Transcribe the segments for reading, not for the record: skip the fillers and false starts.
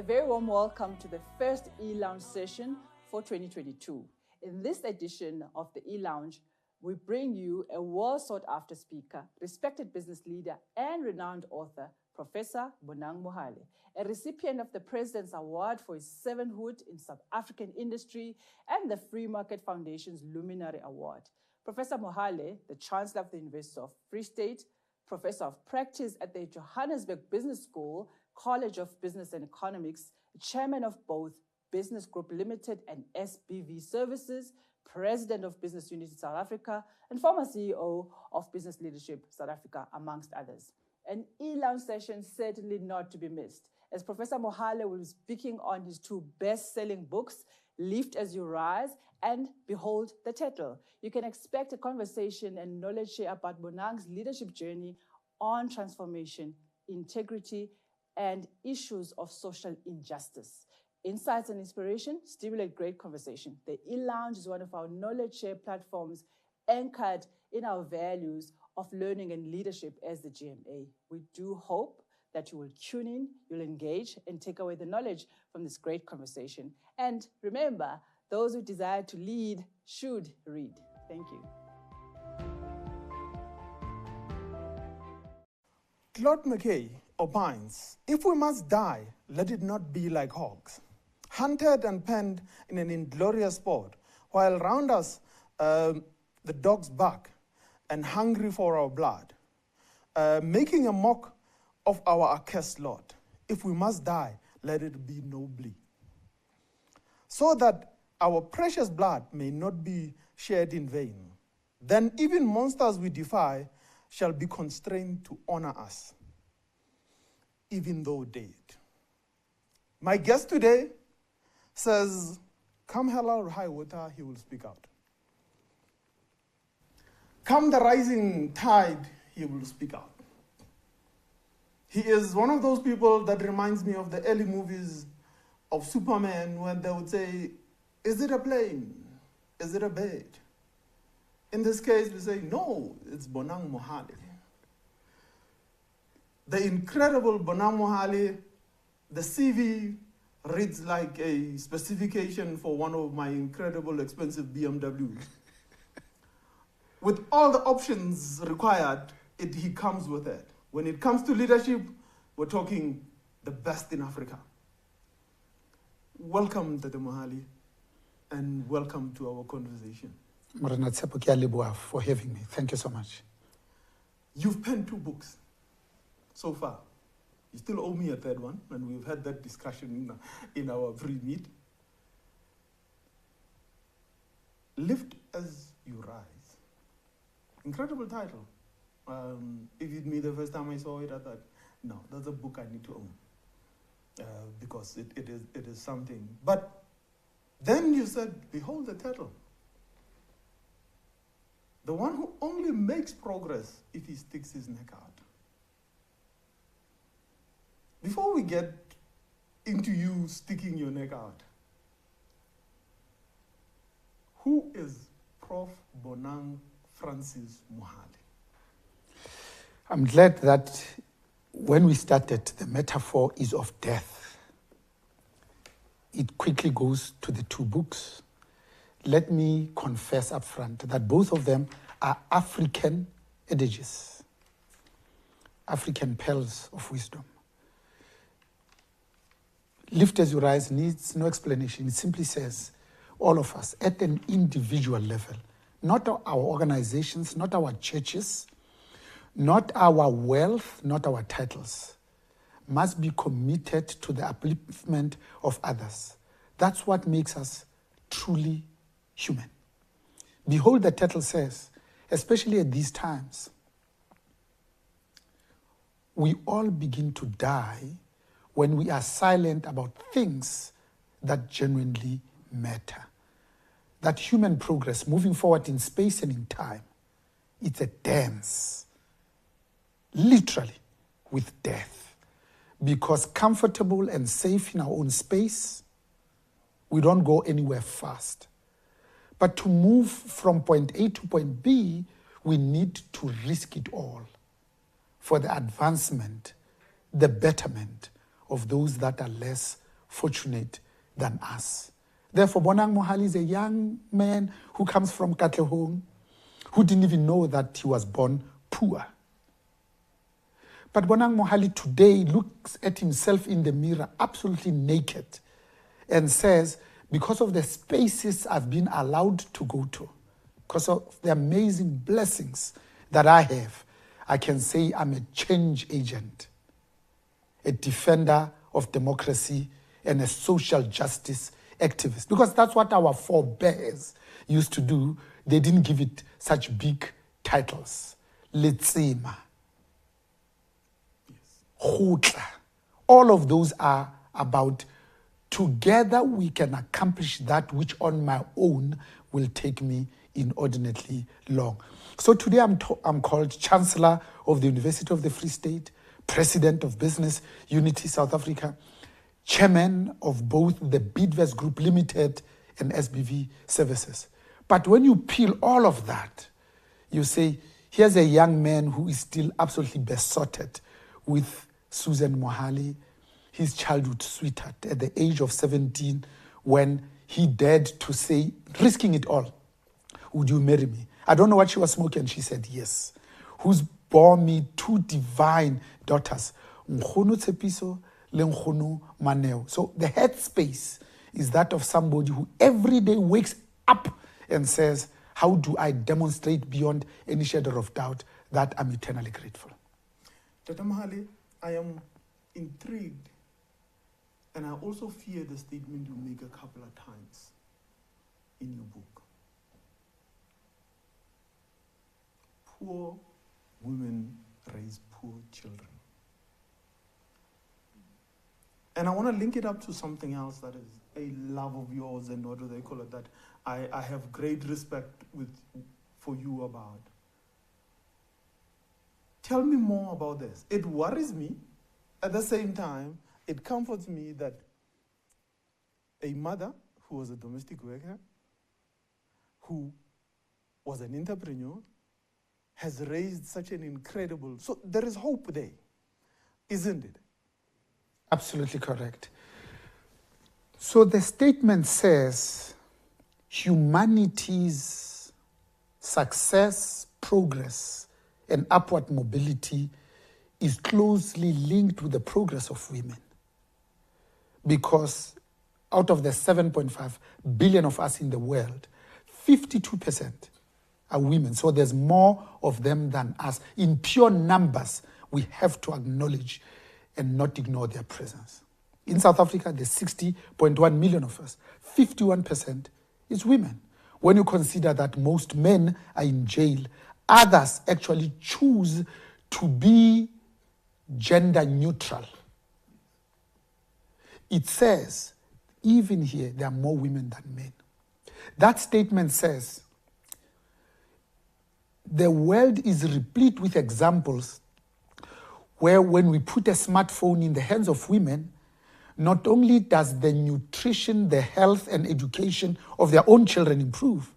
A very warm welcome to the first e-lounge session for 2022. In this edition of the e-lounge, we bring you a well-sought-after speaker, respected business leader, and renowned author, Professor Bonang Mohale, a recipient of the President's Award for his servanthood in South African industry and the Free Market Foundation's Luminary Award. Professor Mohale, the Chancellor of the University of Free State, Professor of Practice at the Johannesburg Business School, College of Business and Economics, Chairman of both Business Group Limited and SBV Services, President of Business Unity South Africa, and former CEO of Business Leadership South Africa, amongst others. An e-lounge session certainly not to be missed, as Professor Mohale will be speaking on his two best-selling books, Lift as You Rise and Behold the Turtle. You can expect a conversation and knowledge share about Bonang's leadership journey on transformation, integrity, and issues of social injustice. Insights and inspiration stimulate great conversation. The e-lounge is one of our knowledge share platforms anchored in our values of learning and leadership as the GMA. We do hope that you will tune in, you'll engage, and take away the knowledge from this great conversation. And remember, those who desire to lead should read. Thank you. Claude McKay opines, if we must die, let it not be like hogs, hunted and penned in an inglorious sport, while round us the dogs bark and hungry for our blood, making a mock of our accursed Lord. If we must die, let it be nobly, so that our precious blood may not be shed in vain. Then even monsters we defy shall be constrained to honor us, even though dead. My guest today says, come hell or high water, he will speak out. Come the rising tide, he will speak out. He is one of those people that reminds me of the early movies of Superman when they would say, is it a plane? Is it a bird? In this case, we say, no, it's Bonang Mohale. The incredible Bonang Mohale, the CV reads like a specification for one of my incredible expensive BMWs. With all the options required, he comes with it. When it comes to leadership, we're talking the best in Africa. Welcome, Tate Mohale, and welcome to our conversation. For having me. Thank you so much. You've penned 2 books so far. You still owe me a third one, and we've had that discussion in our pre-meet. Lift as You Rise. Incredible title. If it me the first time I saw it, I thought, no, that's a book I need to own, because it is something. But then you said, behold the turtle. The one who only makes progress if he sticks his neck out. Before we get into you sticking your neck out, who is Prof. Bonang Francis Mohale? I'm glad that when we started, the metaphor is of death. It quickly goes to the 2 books. Let me confess up front that both of them are African adages, African pearls of wisdom. Lift as You Rise needs no explanation. It simply says, all of us at an individual level, not our organizations, not our churches, not our wealth, not our titles, must be committed to the upliftment of others. That's what makes us truly human. Behold, the turtle says, especially at these times, we all begin to die when we are silent about things that genuinely matter. That human progress, moving forward in space and in time, it's a dance, literally, with death. Because comfortable and safe in our own space, we don't go anywhere fast. But to move from point A to point B, we need to risk it all for the advancement, the betterment of those that are less fortunate than us. Therefore, Bonang Mohale is a young man who comes from Katlehong, who didn't even know that he was born poor. But Bonang Mohale today looks at himself in the mirror absolutely naked and says, because of the spaces I've been allowed to go to, because of the amazing blessings that I have, I can say I'm a change agent, a defender of democracy, and a social justice activist. Because that's what our forebears used to do. They didn't give it such big titles. Letsema, Gautrain. All of those are about together we can accomplish that which on my own will take me inordinately long. So today I'm called Chancellor of the University of the Free State, President of Business Unity South Africa, Chairman of both the Bidvest Group Limited and SBV Services. But when you peel all of that, you say, here's a young man who is still absolutely besotted with Susan Mohale, his childhood sweetheart, at the age of 17, when he dared to say, risking it all, would you marry me? I don't know what she was smoking. She said yes. Who's bore me two divine daughters, Nkgono Tshepiso le Nkgono Maneo. So the headspace is that of somebody who every day wakes up and says, how do I demonstrate beyond any shadow of doubt that I'm eternally grateful? Dr. Mohale, I am intrigued, and I also fear the statement you make a couple of times in your book. Poor women raise poor children. And I want to link it up to something else that is a love of yours, and what do they call it, that I have great respect for you about. Tell me more about this. It worries me. At the same time, it comforts me that a mother who was a domestic worker, who was an entrepreneur, has raised such an incredible... So there is hope there, isn't it? Absolutely correct. So the statement says humanity's success, progress, and upward mobility is closely linked with the progress of women. Because out of the 7.5 billion of us in the world, 52% are women. So there's more of them than us. In pure numbers, we have to acknowledge and not ignore their presence. In South Africa, there's 60.1 million of us. 51% is women. When you consider that most men are in jail, others actually choose to be gender neutral. It says, even here, there are more women than men. That statement says, the world is replete with examples where when we put a smartphone in the hands of women, not only does the nutrition, the health and education of their own children improve,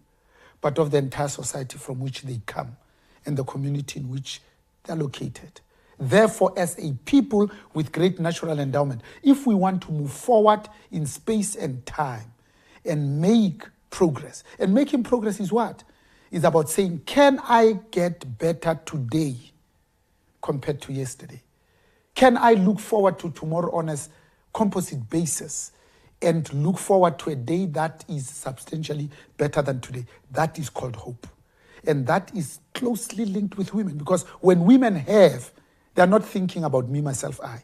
but of the entire society from which they come and the community in which they're located. Therefore, as a people with great natural endowment, if we want to move forward in space and time and make progress, and making progress is what? It's about saying, can I get better today compared to yesterday? Can I look forward to tomorrow on a composite basis and look forward to a day that is substantially better than today? That is called hope. And that is closely linked with women, because when women have, they're not thinking about me, myself, I.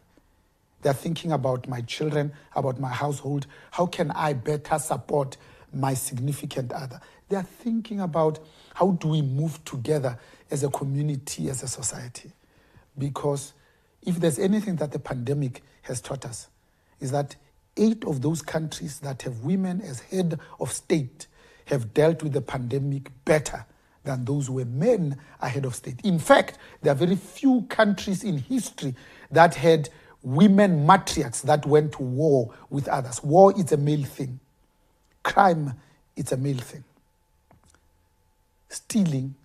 They're thinking about my children, about my household. How can I better support my significant other? They're thinking about how do we move together as a community, as a society. Because if there's anything that the pandemic has taught us, is that 8 of those countries that have women as head of state have dealt with the pandemic better than those where men are head of state. In fact, there are very few countries in history that had women matriarchs that went to war with others. War is a male thing. Crime, it's a male thing. Stealing,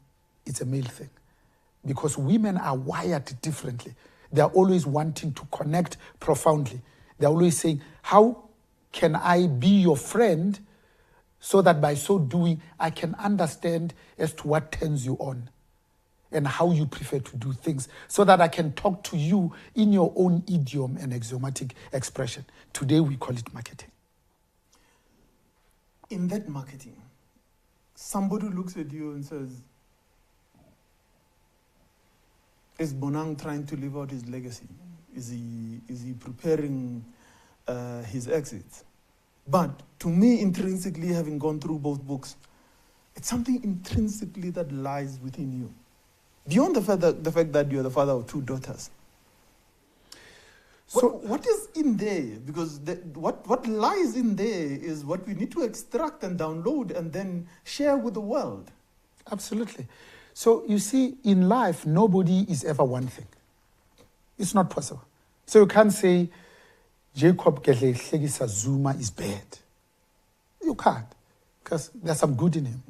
it's a male thing. Because women are wired differently. They're always wanting to connect profoundly. They're always saying, how can I be your friend so that by so doing, I can understand as to what turns you on and how you prefer to do things, so that I can talk to you in your own idiom and axiomatic expression. Today, we call it marketing. In that marketing, somebody looks at you and says, is Bonang trying to live out his legacy? Is he preparing his exit? But to me, intrinsically, having gone through both books, it's something intrinsically that lies within you. Beyond the fact that you're the father of 2 daughters. So what is in there? Because what lies in there is what we need to extract and download and then share with the world. Absolutely. So you see, in life, nobody is ever one thing. It's not possible. So you can't say, Jacob Gedle Zuma is bad. You can't, because there's some good in him.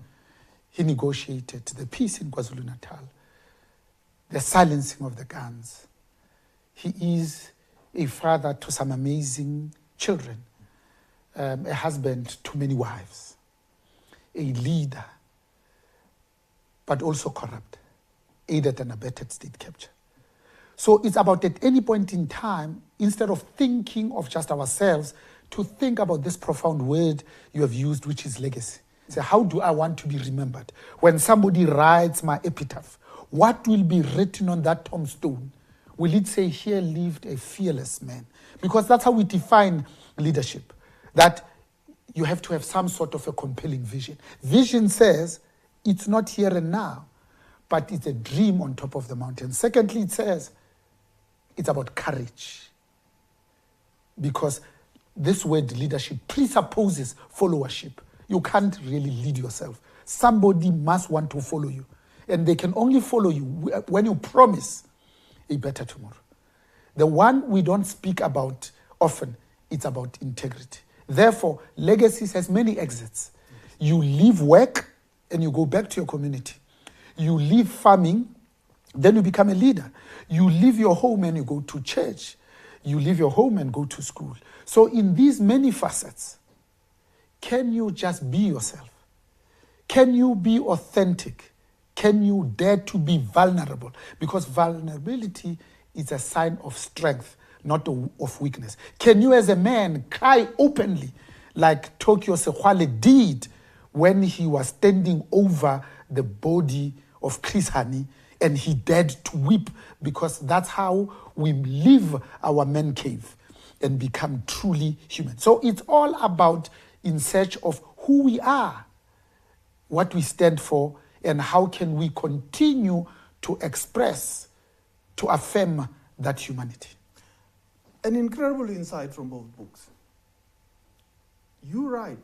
He negotiated the peace in KwaZulu-Natal, the silencing of the guns. He is a father to some amazing children, a husband to many wives, a leader, but also corrupt, aided and abetted state capture. So it's about, at any point in time, instead of thinking of just ourselves, to think about this profound word you have used, which is legacy. So how do I want to be remembered? When somebody writes my epitaph, what will be written on that tombstone? Will it say, here lived a fearless man? Because that's how we define leadership, that you have to have some sort of a compelling vision. Vision says, it's not here and now, but it's a dream on top of the mountain. Secondly, it says, it's about courage. Because this word leadership presupposes followership. You can't really lead yourself. Somebody must want to follow you. And they can only follow you when you promise a better tomorrow. The one we don't speak about often, it's about integrity. Therefore, legacy has many exits. You leave work and you go back to your community. You leave farming, then you become a leader. You leave your home and you go to church. You leave your home and go to school. So in these many facets, can you just be yourself? Can you be authentic? Can you dare to be vulnerable? Because vulnerability is a sign of strength, not of weakness. Can you as a man cry openly like Tokyo Sehwale did when he was standing over the body of Chris Hani and he dared to weep? Because that's how we leave our man cave and become truly human. So it's all about in search of who we are, what we stand for, and how can we continue to express, to affirm that humanity. An incredible insight from both books. You write,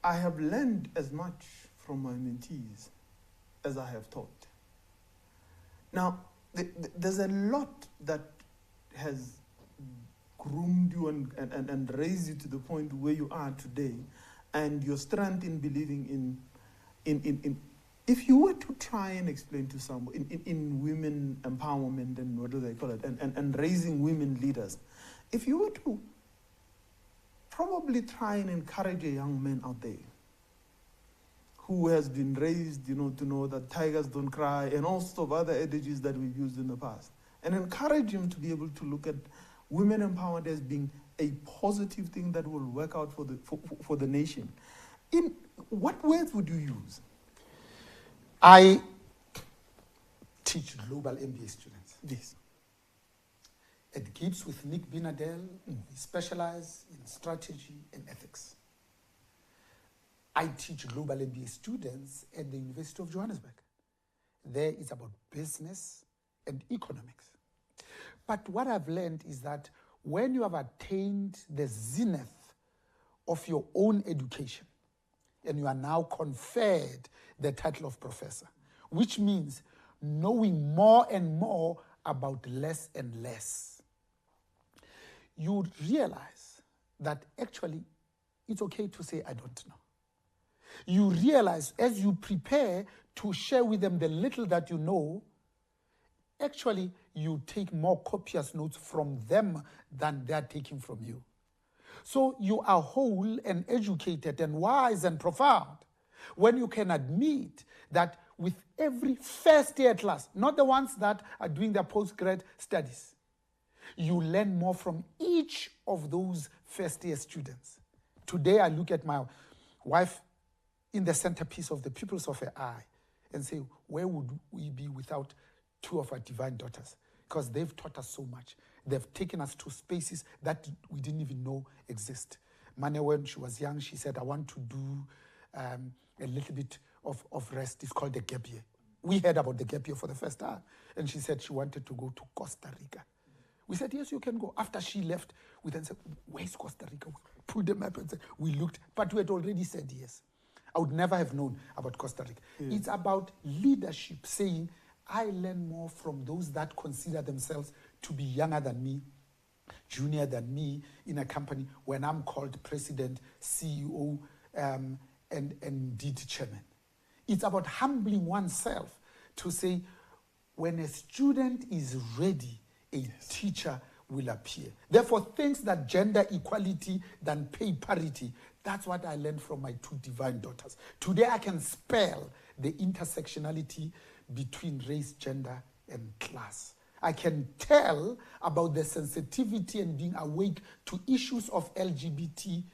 I have learned as much from my mentees as I have taught. Now, there's a lot that has groomed you and raised you to the point where you are today, and your strength in believing in if you were to try and explain to someone in women empowerment and what do they call it, and raising women leaders, if you were to probably try and encourage a young man out there who has been raised, to know that tigers don't cry and all sorts of other adages that we've used in the past, and encourage him to be able to look at women empowerment as being a positive thing that will work out for the nation, in what words would you use? I teach global MBA students. Yes. At Gibbs with Nick Binadel, we specialize in strategy and ethics. I teach global MBA students at the University of Johannesburg. There it's about business and economics. But what I've learned is that when you have attained the zenith of your own education, and you are now conferred the title of professor, which means knowing more and more about less and less, you realize that actually it's okay to say, I don't know. You realize as you prepare to share with them the little that you know, actually you take more copious notes from them than they're taking from you. So you are whole and educated and wise and profound when you can admit that with every first year class, not the ones that are doing their postgrad studies, you learn more from each of those first year students. Today I look at my wife in the centerpiece of the pupils of her eye and say, where would we be without two of our divine daughters? Because they've taught us so much. They've taken us to spaces that we didn't even know exist. Mane, when she was young, she said, I want to do a little bit of rest. It's called the gap year. We heard about the gap year for the first time. And she said she wanted to go to Costa Rica. We said, yes, you can go. After she left, we then said, where's Costa Rica? We pulled the map and said, we looked, but we had already said yes. I would never have known about Costa Rica. Yeah. It's about leadership, saying, I learn more from those that consider themselves to be younger than me, junior than me in a company when I'm called president, CEO, and indeed chairman. It's about humbling oneself to say, when a student is ready, a teacher will appear. Therefore, things that gender equality than pay parity, that's what I learned from my two divine daughters. Today I can spell the intersectionality between race, gender, and class. I can tell about the sensitivity and being awake to issues of LGBTQI+,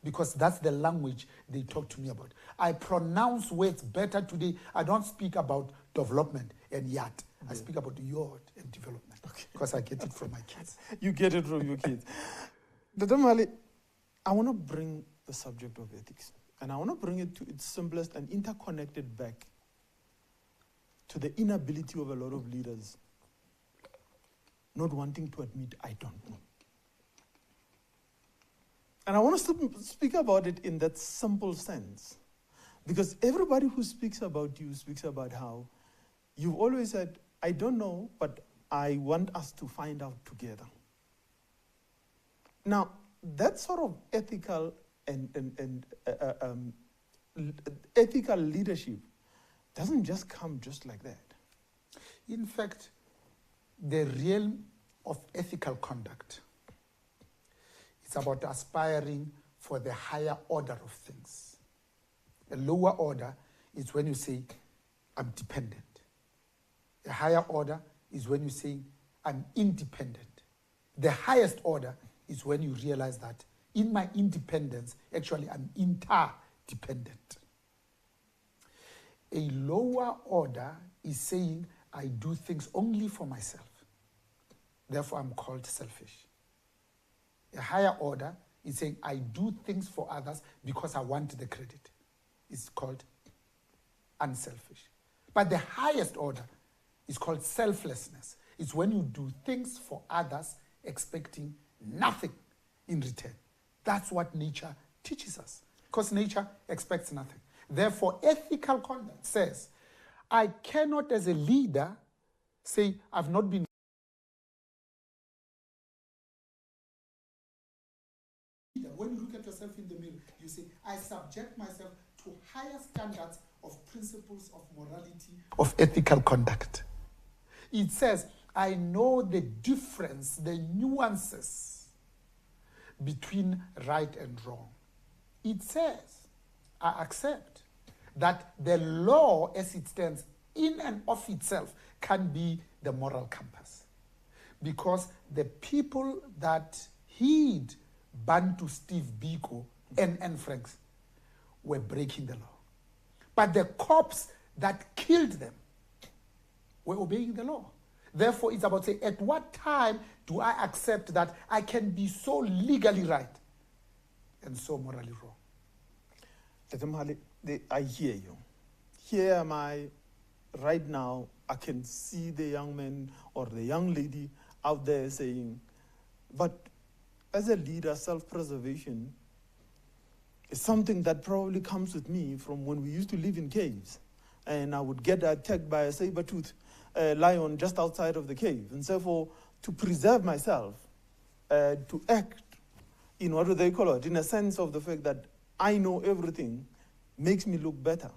because that's the language they talk to me about. I pronounce words better today. I don't speak about development and yet. I speak about yard and development, because I get it from my kids. You get it from your kids. Dr. Mohale, I want to bring the subject of ethics, and I want to bring it to its simplest and interconnected back to the inability of a lot of leaders not wanting to admit, I don't know. And I want to speak about it in that simple sense, because everybody who speaks about you speaks about how you've always said, I don't know, but I want us to find out together. Now, that sort of ethical ethical leadership doesn't just come just like that. In fact, the realm of ethical conduct, it's about aspiring for the higher order of things. A lower order is when you say, I'm dependent. A higher order is when you say, I'm independent. The highest order is when you realize that in my independence, actually I'm interdependent. A lower order is saying, I do things only for myself. Therefore, I'm called selfish. A higher order is saying, I do things for others because I want the credit. It's called unselfish. But the highest order is called selflessness. It's when you do things for others expecting nothing in return. That's what nature teaches us, because nature expects nothing. Therefore, ethical conduct says, I cannot as a leader say, I've not been. When you look at yourself in the mirror, you say, I subject myself to higher standards of principles of morality, of ethical conduct. It says, I know the difference, the nuances between right and wrong. It says, I accept that the law as it stands in and of itself can be the moral compass. Because the people that heed Bantu Steve Biko and Franks were breaking the law. But the cops that killed them were obeying the law. Therefore, it's about saying, at what time do I accept that I can be so legally right and so morally wrong? Dr. Mohale, I hear you. Here am I, right now, I can see the young man or the young lady out there saying, but as a leader, self-preservation is something that probably comes with me from when we used to live in caves. And I would get attacked by a saber-toothed lion just outside of the cave. And therefore, to preserve myself, to act in what do they call it, in a sense of the fact that I know everything, makes me look better.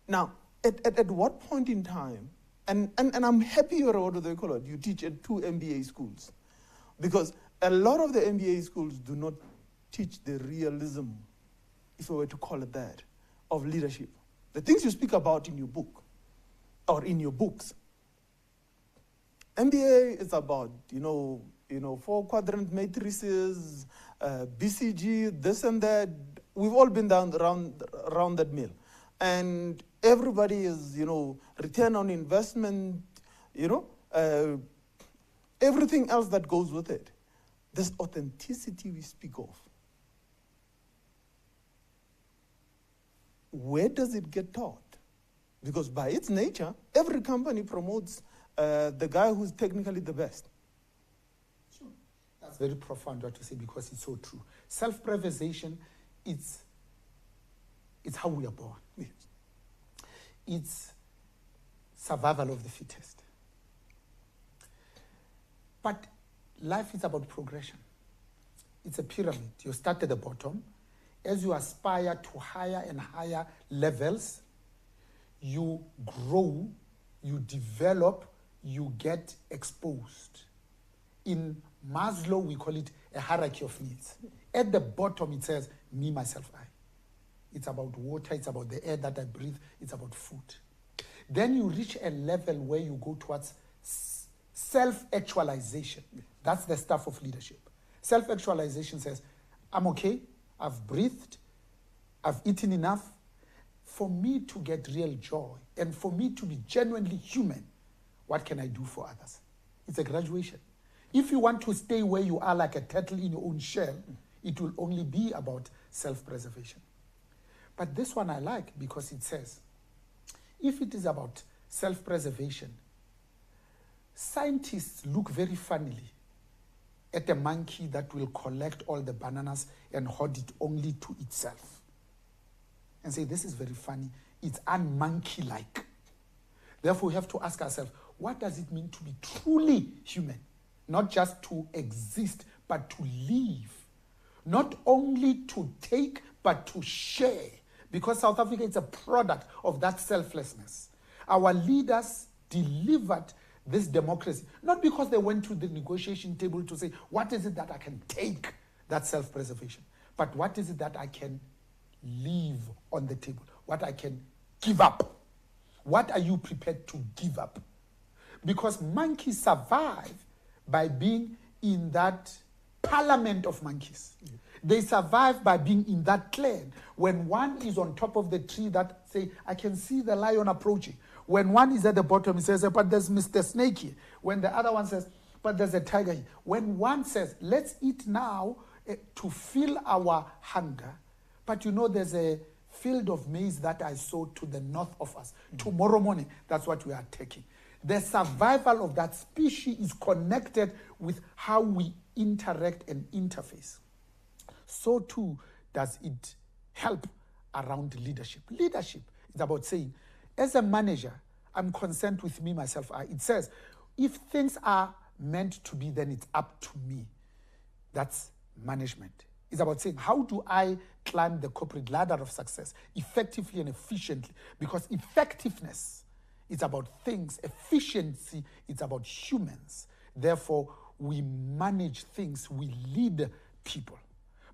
Now, at what point in time, and I'm happy you're what do they call it, you teach at 2 MBA schools, because a lot of the MBA schools do not teach the realism, if I were to call it that, of leadership. The things you speak about in your book, or in your books. MBA is about, 4-quadrant matrices, BCG, this and that. We've all been down around that mill. And everybody is, return on investment, everything else that goes with it. This authenticity we speak of. Where does it get taught? Because by its nature, every company promotes the guy who's technically the best. Sure. That's very profound what you say, because it's so true. Self-preservation, it's how we are born. Yes. It's survival of the fittest. But life is about progression. It's a pyramid. You start at the bottom. As you aspire to higher and higher levels, you grow, you develop, you get exposed. In Maslow, we call it a hierarchy of needs. At the bottom, it says, me, myself, I. It's about water, it's about the air that I breathe, it's about food. Then you reach a level where you go towards self-actualization. That's the stuff of leadership. Self-actualization says, I'm okay, I've breathed, I've eaten enough. For me to get real joy and for me to be genuinely human, what can I do for others? It's a graduation. If you want to stay where you are like a turtle in your own shell, it will only be about self-preservation. But this one I like because it says, if it is about self-preservation, scientists look very funnily at a monkey that will collect all the bananas and hoard it only to itself. And say, this is very funny. It's un-monkey-like. Therefore, we have to ask ourselves, what does it mean to be truly human? Not just to exist, but to live. Not only to take, but to share. Because South Africa is a product of that selflessness. Our leaders delivered this democracy, not because they went to the negotiation table to say, what is it that I can take, that self-preservation, but what is it that I can leave on the table, what I can give up. What are you prepared to give up? Because monkeys survive by being in that parliament of monkeys. Yeah. They survive by being in that clan. When one is on top of the tree that say, I can see the lion approaching. When one is at the bottom, he says, but there's Mr. Snake here. When the other one says, but there's a tiger here. When one says, let's eat now to fill our hunger, but there's a field of maize that I sowed to the north of us. Tomorrow morning, that's what we are taking. The survival of that species is connected with how we interact and interface. So too does it help around leadership. Leadership is about saying, as a manager, I'm concerned with me, myself, I. It says, if things are meant to be, then it's up to me. That's management. It's about saying, how do I climb the corporate ladder of success effectively and efficiently? Because effectiveness is about things. Efficiency is about humans. Therefore, we manage things. We lead people.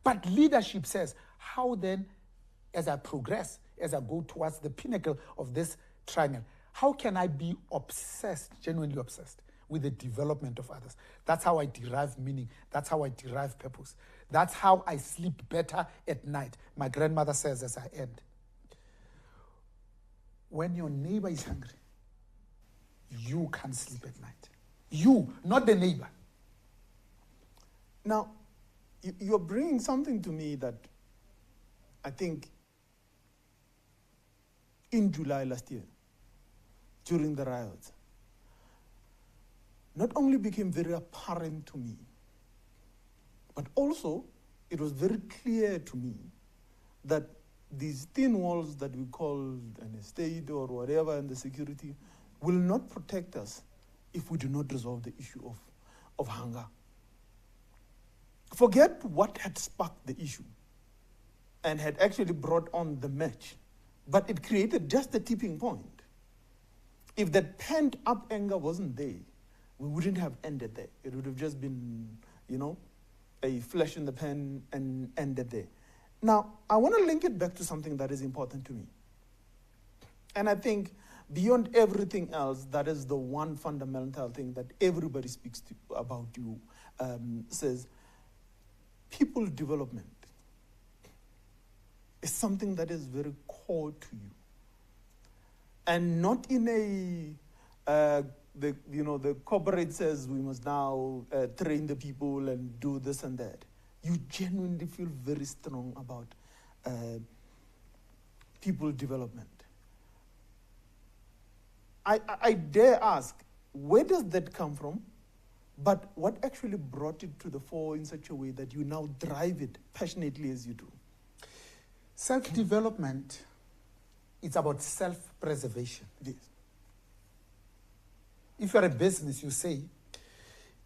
But leadership says, how then, as I progress, as I go towards the pinnacle of this triangle, how can I be obsessed, genuinely obsessed, with the development of others? That's how I derive meaning. That's how I derive purpose. That's how I sleep better at night. My grandmother says as I end, when your neighbor is hungry, you can't sleep at night. You, not the neighbor. Now, you're bringing something to me that I think in July last year, during the riots, not only became very apparent to me, but also it was very clear to me that these thin walls that we call an estate or whatever and the security will not protect us if we do not resolve the issue of hunger. Forget what had sparked the issue and had actually brought on the match, but it created just a tipping point. If that pent-up anger wasn't there, we wouldn't have ended there. It would have just been, a flash in the pan and ended there. Now, I want to link it back to something that is important to me. And I think beyond everything else, that is the one fundamental thing that everybody speaks about you, says people development is something that is very core to you. And not in the corporate says we must now train the people and do this and that. You genuinely feel very strong about people development. I dare ask, where does that come from? But what actually brought it to the fore in such a way that you now drive it passionately as you do? Self-development, it's about self-preservation. Yes. If you're a business, you say,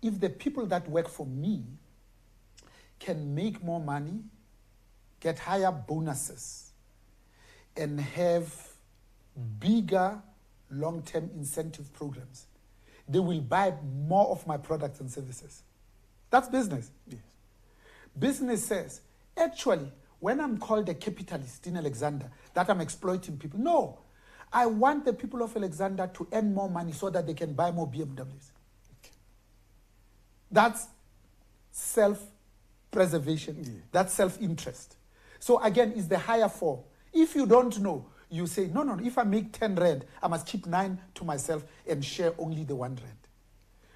if the people that work for me can make more money, get higher bonuses, and have bigger long-term incentive programs, they will buy more of my products and services. That's business. Yes. Business says, actually, when I'm called a capitalist in Alexander, that I'm exploiting people. No. I want the people of Alexander to earn more money so that they can buy more BMWs. Okay. That's self-preservation. Yeah. That's self-interest. So again, it's the higher form. If you don't know, you say, no, if I make 10 rand, I must keep 9 to myself and share only the 1 rand.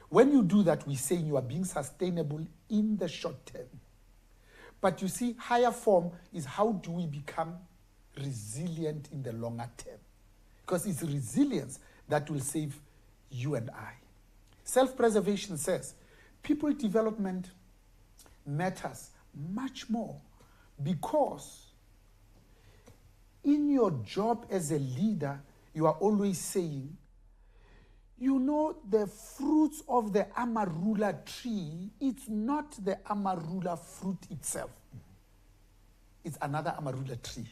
When you do that, we say you are being sustainable in the short term. But you see, higher form is how do we become resilient in the longer term? Because it's resilience that will save you and I. Self-preservation says people development matters much more because in your job as a leader, you are always saying, you know, the fruits of the amarula tree, it's not the amarula fruit itself. It's another amarula tree.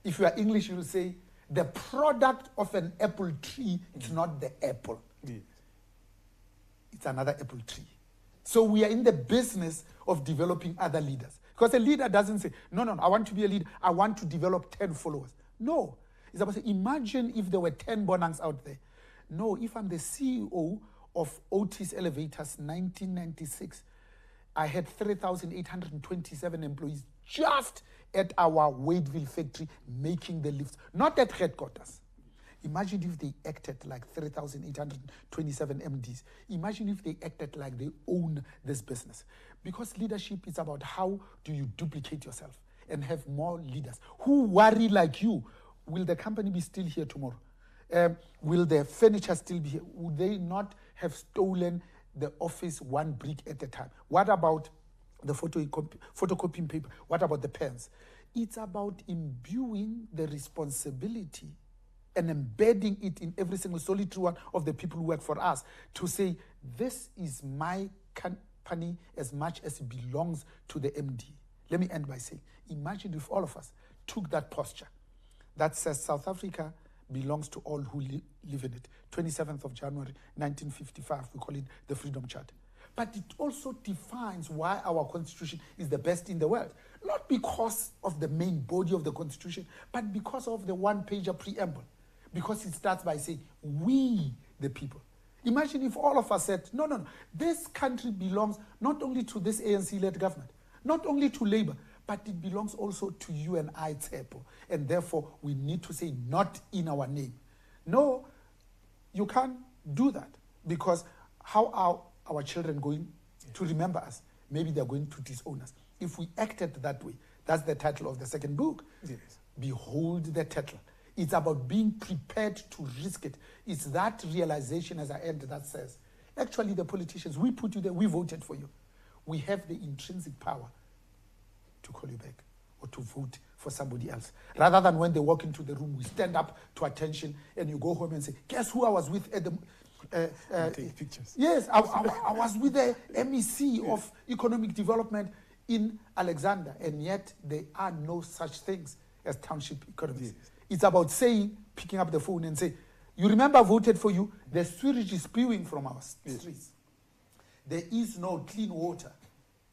If you are English, you will say, the product of an apple tree, it's not the apple. It's another apple tree. So we are in the business of developing other leaders. Because a leader doesn't say, no, I want to be a leader. I want to develop 10 followers. No. It's about saying, imagine if there were 10 Bonangs out there. No, if I'm the CEO of Otis Elevators 1996, I had 3,827 employees just at our Wadeville factory making the lifts, not at headquarters. Imagine if they acted like 3,827 MDs. Imagine if they acted like they own this business. Because leadership is about how do you duplicate yourself and have more leaders who worry like you. Will the company be still here tomorrow? Will the furniture still be here? Would they not have stolen the office one brick at a time? What about the photocopying paper? What about the pens? It's about imbuing the responsibility and embedding it in every single solitary one of the people who work for us to say, this is my company as much as it belongs to the MD. Let me end by saying, imagine if all of us took that posture that says South Africa belongs to all who live in it. 27th of January, 1955, we call it the Freedom Charter. But it also defines why our Constitution is the best in the world. Not because of the main body of the Constitution, but because of the one-pager preamble. Because it starts by saying, we, the people. Imagine if all of us said, no, this country belongs not only to this ANC-led government, not only to Labour, but it belongs also to you and I, Tsepo. And therefore, we need to say, not in our name. No, you can't do that. Because how are our children going to remember us? Maybe they're going to disown us. If we acted that way, that's the title of the second book. Yes. Behold the title. It's about being prepared to risk it. It's that realization as I end that says, actually the politicians, we put you there, we voted for you. We have the intrinsic power to call you back or to vote for somebody else. Rather than when they walk into the room, we stand up to attention and you go home and say, guess who I was with at the... take pictures. Yes, I was with the MEC of Economic Development in Alexander, and yet there are no such things as township economies. Yes. It's about saying, picking up the phone and say, you remember I voted for you? The sewage is spewing from our streets. There is no clean water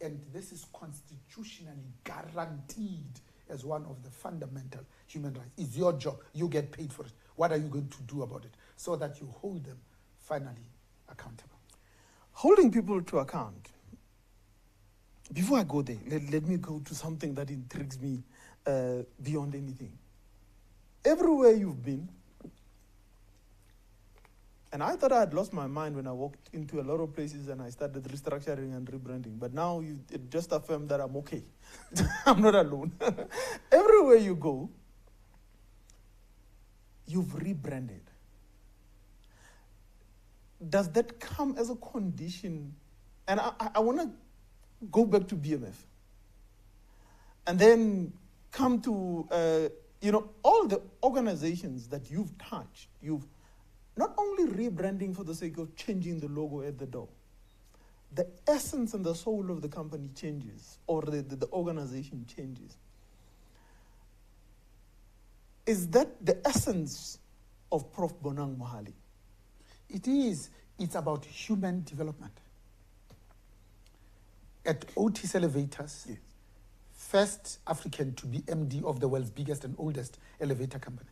And this is constitutionally guaranteed as one of the fundamental human rights. It's your job. You get paid for it. What are you going to do about it? So that you hold them finally accountable. Holding people to account. Before I go there, let me go to something that intrigues me beyond anything. Everywhere you've been, and I thought I had lost my mind when I walked into a lot of places and I started restructuring and rebranding. But now it just affirmed that I'm okay. I'm not alone. Everywhere you go, you've rebranded. Does that come as a condition? And I want to go back to BMF. And then come to, all the organizations that you've touched. You've not only rebranding for the sake of changing the logo at the door. The essence and the soul of the company changes, or the organization changes. Is that the essence of Prof. Bonang Mohale? It is. It's about human development. At Otis Elevators, Yes. first African to be MD of the world's biggest and oldest elevator company.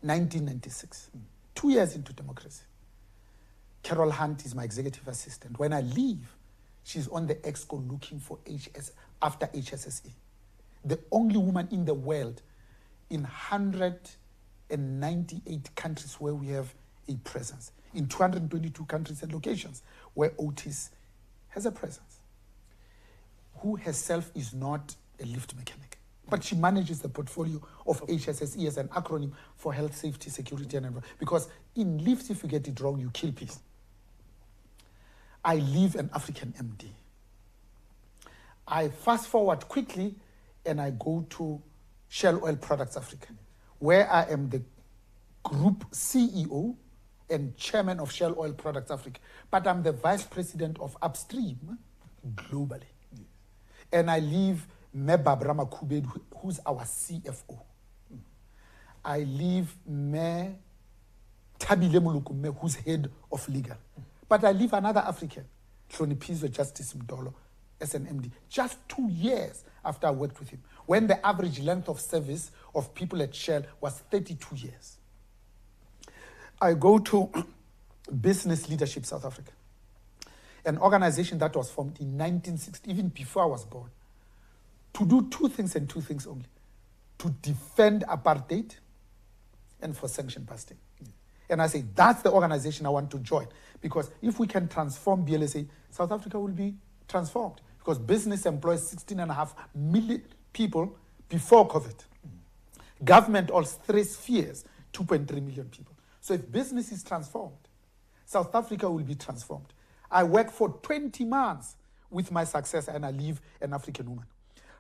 1996, 2 years into democracy. Carol Hunt is my executive assistant. When I leave, she's on the exco looking for after HSSE. The only woman in the world in 198 countries where we have a presence, in 222 countries and locations where Otis has a presence, who herself is not a lift mechanic. But she manages the portfolio of HSSE as an acronym for health, safety, security, and environment. Because in lifts, if you get it wrong, you kill people. I leave an African MD. I fast forward quickly and I go to Shell Oil Products Africa, where I am the group CEO and chairman of Shell Oil Products Africa. But I'm the vice president of upstream globally. Yes. And I leave Mebab Ramakubed, who's our CFO. I leave Me Tabile Mulukume, who's head of legal. But I leave another African, Hloniphiso Justice Mdolo, as an MD, just 2 years after I worked with him, when the average length of service of people at Shell was 32 years. I go to Business Leadership South Africa, an organization that was formed in 1960, even before I was born, to do two things and two things only: to defend apartheid and for sanction busting. And I say, that's the organization I want to join, because if we can transform BLSA, South Africa will be transformed, because business employs 16.5 million people before COVID. Government, all three spheres, 2.3 million people. So if business is transformed, South Africa will be transformed. I work for 20 months with my successor and I leave an African woman.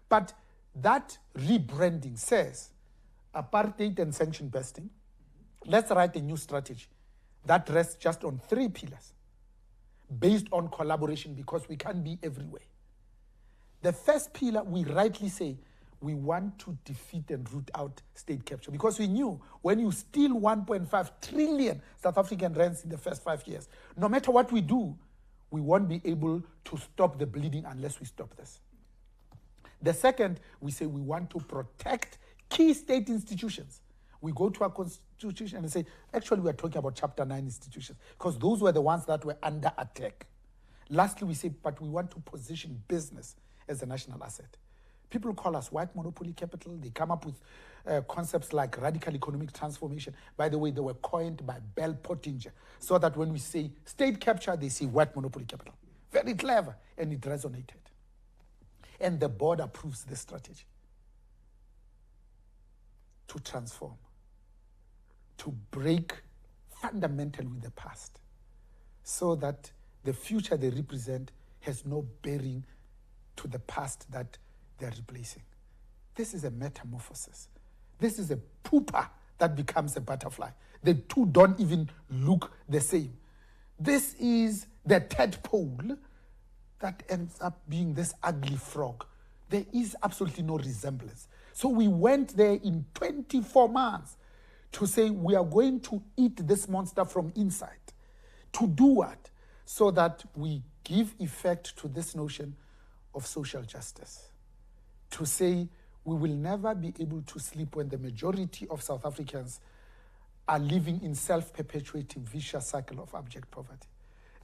But that rebranding says apartheid and sanction busting. Let's write a new strategy that rests just on 3 pillars based on collaboration, because we can't be everywhere. The first pillar, we rightly say, we want to defeat and root out state capture, because we knew when you steal 1.5 trillion South African rands in the first 5 years, no matter what we do, we won't be able to stop the bleeding unless we stop this. The second, we say we want to protect key state institutions. We go to our constitution and say, actually, we are talking about Chapter 9 institutions, because those were the ones that were under attack. Lastly, we say, but we want to position business as a national asset. People call us white monopoly capital. They come up with concepts like radical economic transformation. By the way, they were coined by Bell Pottinger, so that when we say state capture, they say white monopoly capital. Very clever, and it resonated. And the board approves this strategy to transform, to break fundamentally with the past, so that the future they represent has no bearing to the past that they're replacing. This is a metamorphosis. This is a pupa that becomes a butterfly. The two don't even look the same. This is the tadpole that ends up being this ugly frog. There is absolutely no resemblance. So we went there in 24 months to say we are going to eat this monster from inside. To do what? So that we give effect to this notion of social justice. To say we will never be able to sleep when the majority of South Africans are living in self-perpetuating vicious cycle of abject poverty.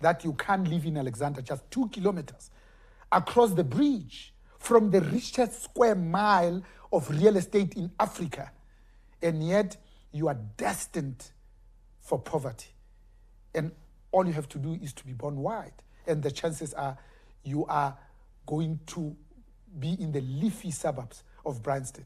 That you can't live in Alexandra just 2 kilometers across the bridge from the richest square mile of real estate in Africa, and yet you are destined for poverty. And all you have to do is to be born white. And the chances are you are going to be in the leafy suburbs of Bryanston.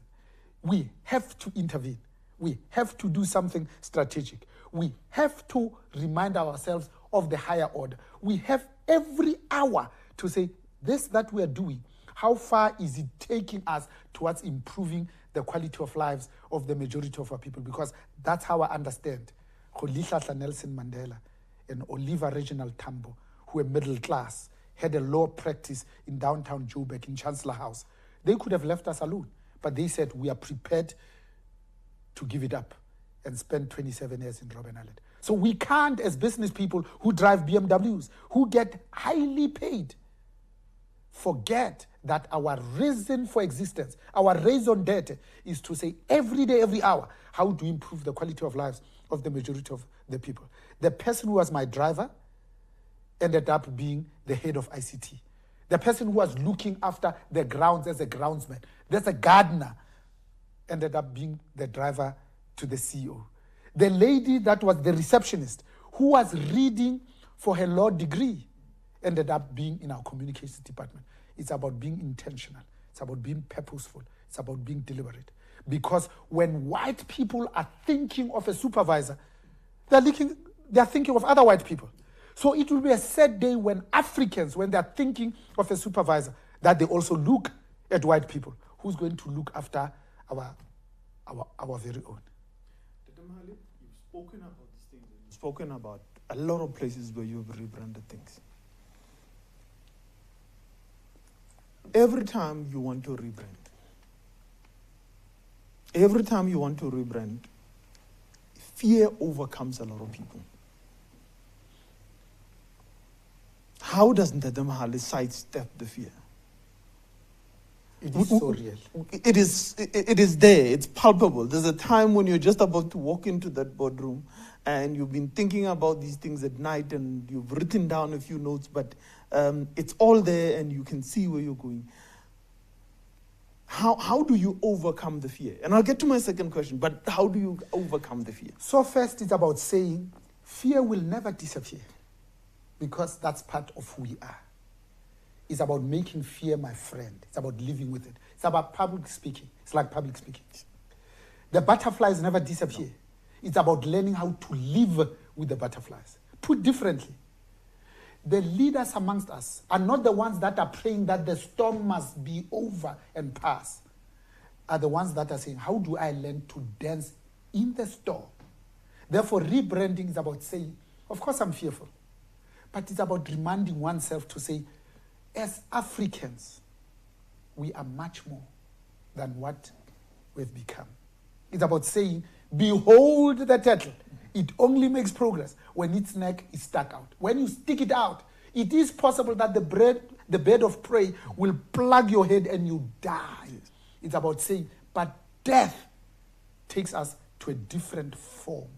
We have to intervene. We have to do something strategic. We have to remind ourselves of the higher order. We have every hour to say, this that we are doing, how far is it taking us towards improving the quality of lives of the majority of our people? Because that's how I understand Rolihlahla Nelson Mandela and Oliver Reginald Tambo, who were middle class, had a law practice in downtown Joburg in Chancellor House. They could have left us alone, but they said, we are prepared to give it up and spend 27 years in Robben Island. So we can't, as business people who drive BMWs, who get highly paid, forget that our reason for existence, our raison d'etre, is to say every day, every hour, how to improve the quality of lives of the majority of the people. The person who was my driver ended up being the head of ICT. The person who was looking after the grounds as a groundsman, that's a gardener, ended up being the driver to the CEO. The lady that was the receptionist, who was reading for her law degree, ended up being in our communications department. It's about being intentional. It's about being purposeful. It's about being deliberate. Because when white people are thinking of a supervisor, they're thinking of other white people. So it will be a sad day when Africans, when they're thinking of a supervisor, that they also look at white people. Who's going to look after our very own? Dr. Mohale, you've spoken about these things. You've spoken about a lot of places where you've rebranded things. Every time you want to rebrand, fear overcomes a lot of people. How does Dr. Mohale sidestep the fear? It is so real. It is there. It's palpable. There's a time when you're just about to walk into that boardroom and you've been thinking about these things at night and you've written down a few notes, but it's all there and you can see where you're going. How do you overcome the fear? And I'll get to my second question, but how do you overcome the fear? So first, it's about saying fear will never disappear because that's part of who we are. It's about making fear my friend. It's about living with it. It's about public speaking. It's like public speaking. The butterflies never disappear. No. It's about learning how to live with the butterflies. Put differently, the leaders amongst us are not the ones that are praying that the storm must be over and pass, are the ones that are saying, how do I learn to dance in the storm? Therefore, rebranding is about saying, of course I'm fearful, but it's about reminding oneself to say, as Africans, we are much more than what we've become. It's about saying, behold the turtle. It only makes progress when its neck is stuck out. When you stick it out, it is possible that the bird of prey will plug your head and you die. Yes. It's about saying, but death takes us to a different form.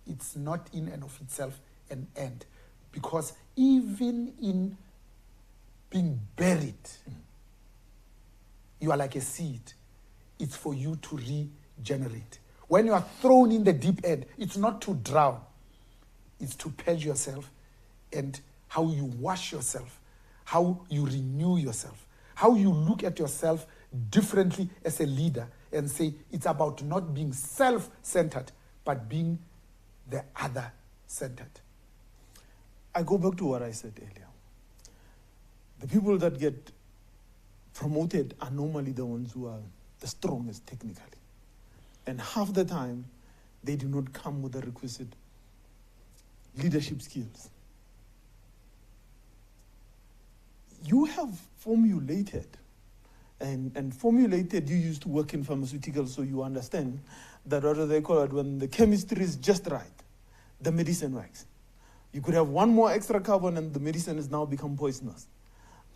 It's not in and of itself an end. Because even in being buried, you are like a seed. It's for you to regenerate. When you are thrown in the deep end, it's not to drown. It's to purge yourself, and how you wash yourself, how you renew yourself, how you look at yourself differently as a leader and say it's about not being self-centered, but being the other-centered. I go back to what I said earlier. The people that get promoted are normally the ones who are the strongest technically. And half the time, they do not come with the requisite leadership skills. You have formulated, and formulated, you used to work in pharmaceuticals, so you understand that, what do they call it, when the chemistry is just right, the medicine works. You could have one more extra carbon and the medicine has now become poisonous.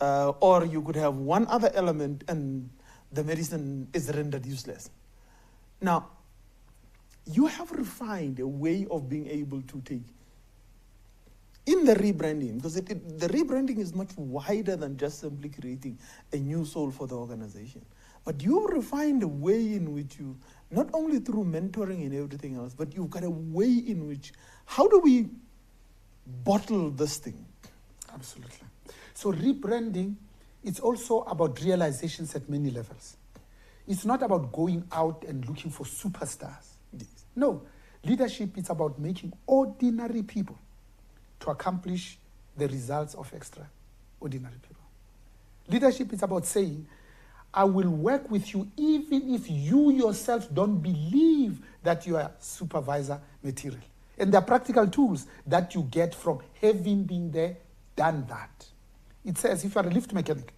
Or you could have one other element and the medicine is rendered useless. Now, you have refined a way of being able to take in the rebranding, because the rebranding is much wider than just simply creating a new soul for the organization. But you've refined a way in which you, not only through mentoring and everything else, but you've got a way in which, how do we bottle this thing? Absolutely. So rebranding, it's also about realizations at many levels. It's not about going out and looking for superstars. Yes. No, leadership is about making ordinary people to accomplish the results of extraordinary people. Leadership is about saying, I will work with you even if you yourself don't believe that you are supervisor material. And there are practical tools that you get from having been there, done that. It says if you are a lift mechanic,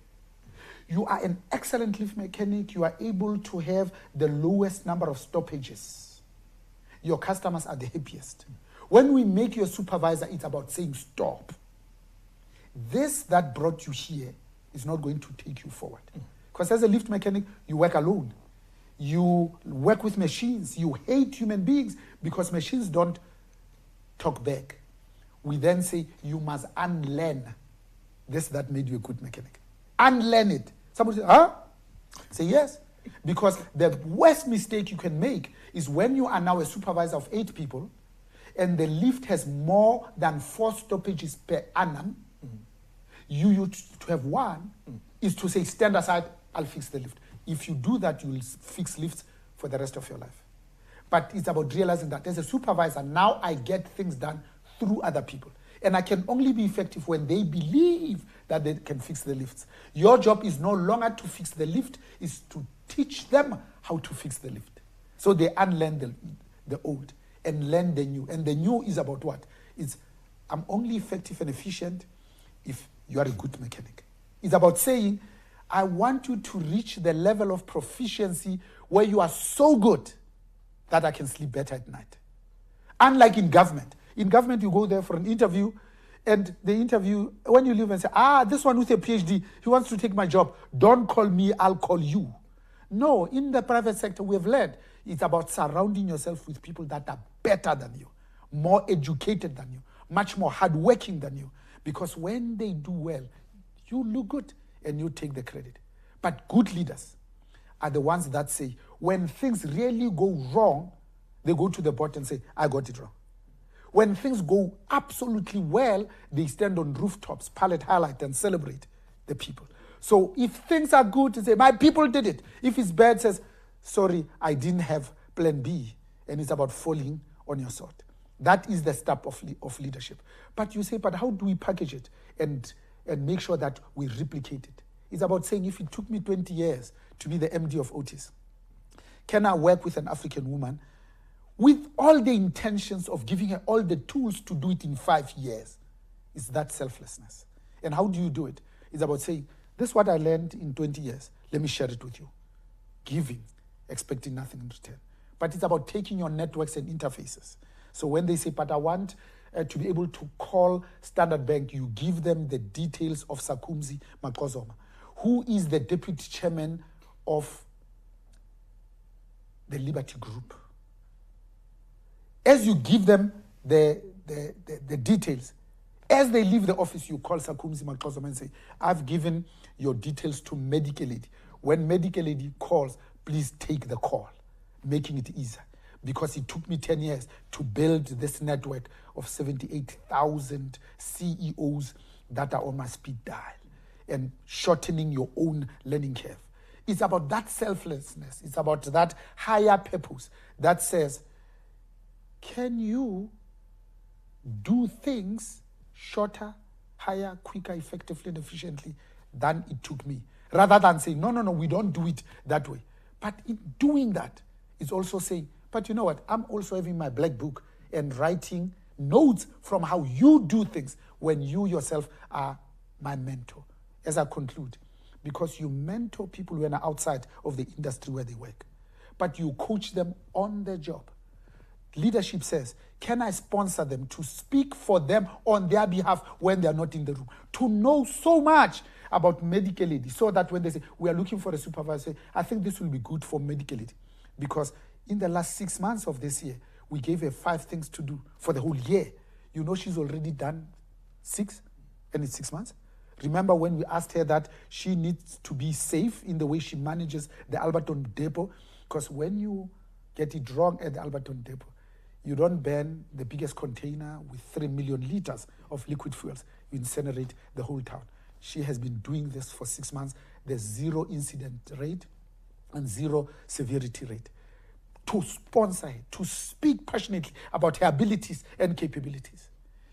you are an excellent lift mechanic, you are able to have the lowest number of stoppages. Your customers are the happiest. When we make you a supervisor, it's about saying stop. This that brought you here is not going to take you forward. Because as a lift mechanic, you work alone. You work with machines. You hate human beings because machines don't talk back. We then say, you must unlearn this that made you a good mechanic. Unlearn it. Somebody say, huh? Say yes. Because the worst mistake you can make is when you are now a supervisor of 8 people and the lift has more than 4 stoppages per annum, you used to have 1, is to say, stand aside, I'll fix the lift. If you do that, you will fix lifts for the rest of your life. But it's about realizing that as a supervisor, now I get things done through other people. And I can only be effective when they believe that they can fix the lifts. Your job is no longer to fix the lift, it's to teach them how to fix the lift. So they unlearn the old and learn the new. And the new is about what? It's, I'm only effective and efficient if you are a good mechanic. It's about saying, I want you to reach the level of proficiency where you are so good that I can sleep better at night. Unlike in government. In government, you go there for an interview, and the interview, when you leave and say, this one with a PhD, he wants to take my job. Don't call me, I'll call you. No, in the private sector, we have learned it's about surrounding yourself with people that are better than you, more educated than you, much more hardworking than you. Because when they do well, you look good and you take the credit. But good leaders are the ones that say, when things really go wrong, they go to the board and say, I got it wrong. When things go absolutely well, they stand on rooftops, palette highlight, and celebrate the people. So if things are good, they say, my people did it. If it's bad, says, sorry, I didn't have plan B. And it's about falling on your sword. That is the step of leadership. But you say, but how do we package it and make sure that we replicate it? It's about saying, if it took me 20 years to be the MD of Otis, can I work with an African woman with all the intentions of giving her all the tools to do it in 5 years? It's that selflessness. And how do you do it? It's about saying, this is what I learned in 20 years. Let me share it with you. Giving, expecting nothing in return. But it's about taking your networks and interfaces. So when they say, but I want to be able to call Standard Bank, you give them the details of Sakumzi Maqozoma, who is the deputy chairman of the Liberty Group. As you give them the details, as they leave the office, you call Sakumzi Maqozoma and say, I've given your details to Medical Lady. When Medical Lady calls, please take the call, making it easier. Because it took me 10 years to build this network of 78,000 CEOs that are on my speed dial and shortening your own learning curve. It's about that selflessness. It's about that higher purpose that says, can you do things shorter, higher, quicker, effectively, and efficiently than it took me? Rather than saying, no, we don't do it that way. But in doing that, it's also saying, but you know what? I'm also having my black book and writing notes from how you do things when you yourself are my mentor. As I conclude, because you mentor people when are outside of the industry where they work, but you coach them on the job Leadership says, can I sponsor them to speak for them on their behalf when they are not in the room? To know so much about medical aid so that when they say, we are looking for a supervisor, I think this will be good for medical aid. Because in the last 6 months of this year, we gave her 5 things to do for the whole year. You know she's already done 6, and it's 6 months. Remember when we asked her that she needs to be safe in the way she manages the Alberton depot? Because when you get it wrong at the Alberton depot, you don't burn the biggest container with 3 million liters of liquid fuels. You incinerate the whole town. She has been doing this for 6 months. There's 0 incident rate and 0 severity rate. To sponsor her, to speak passionately about her abilities and capabilities.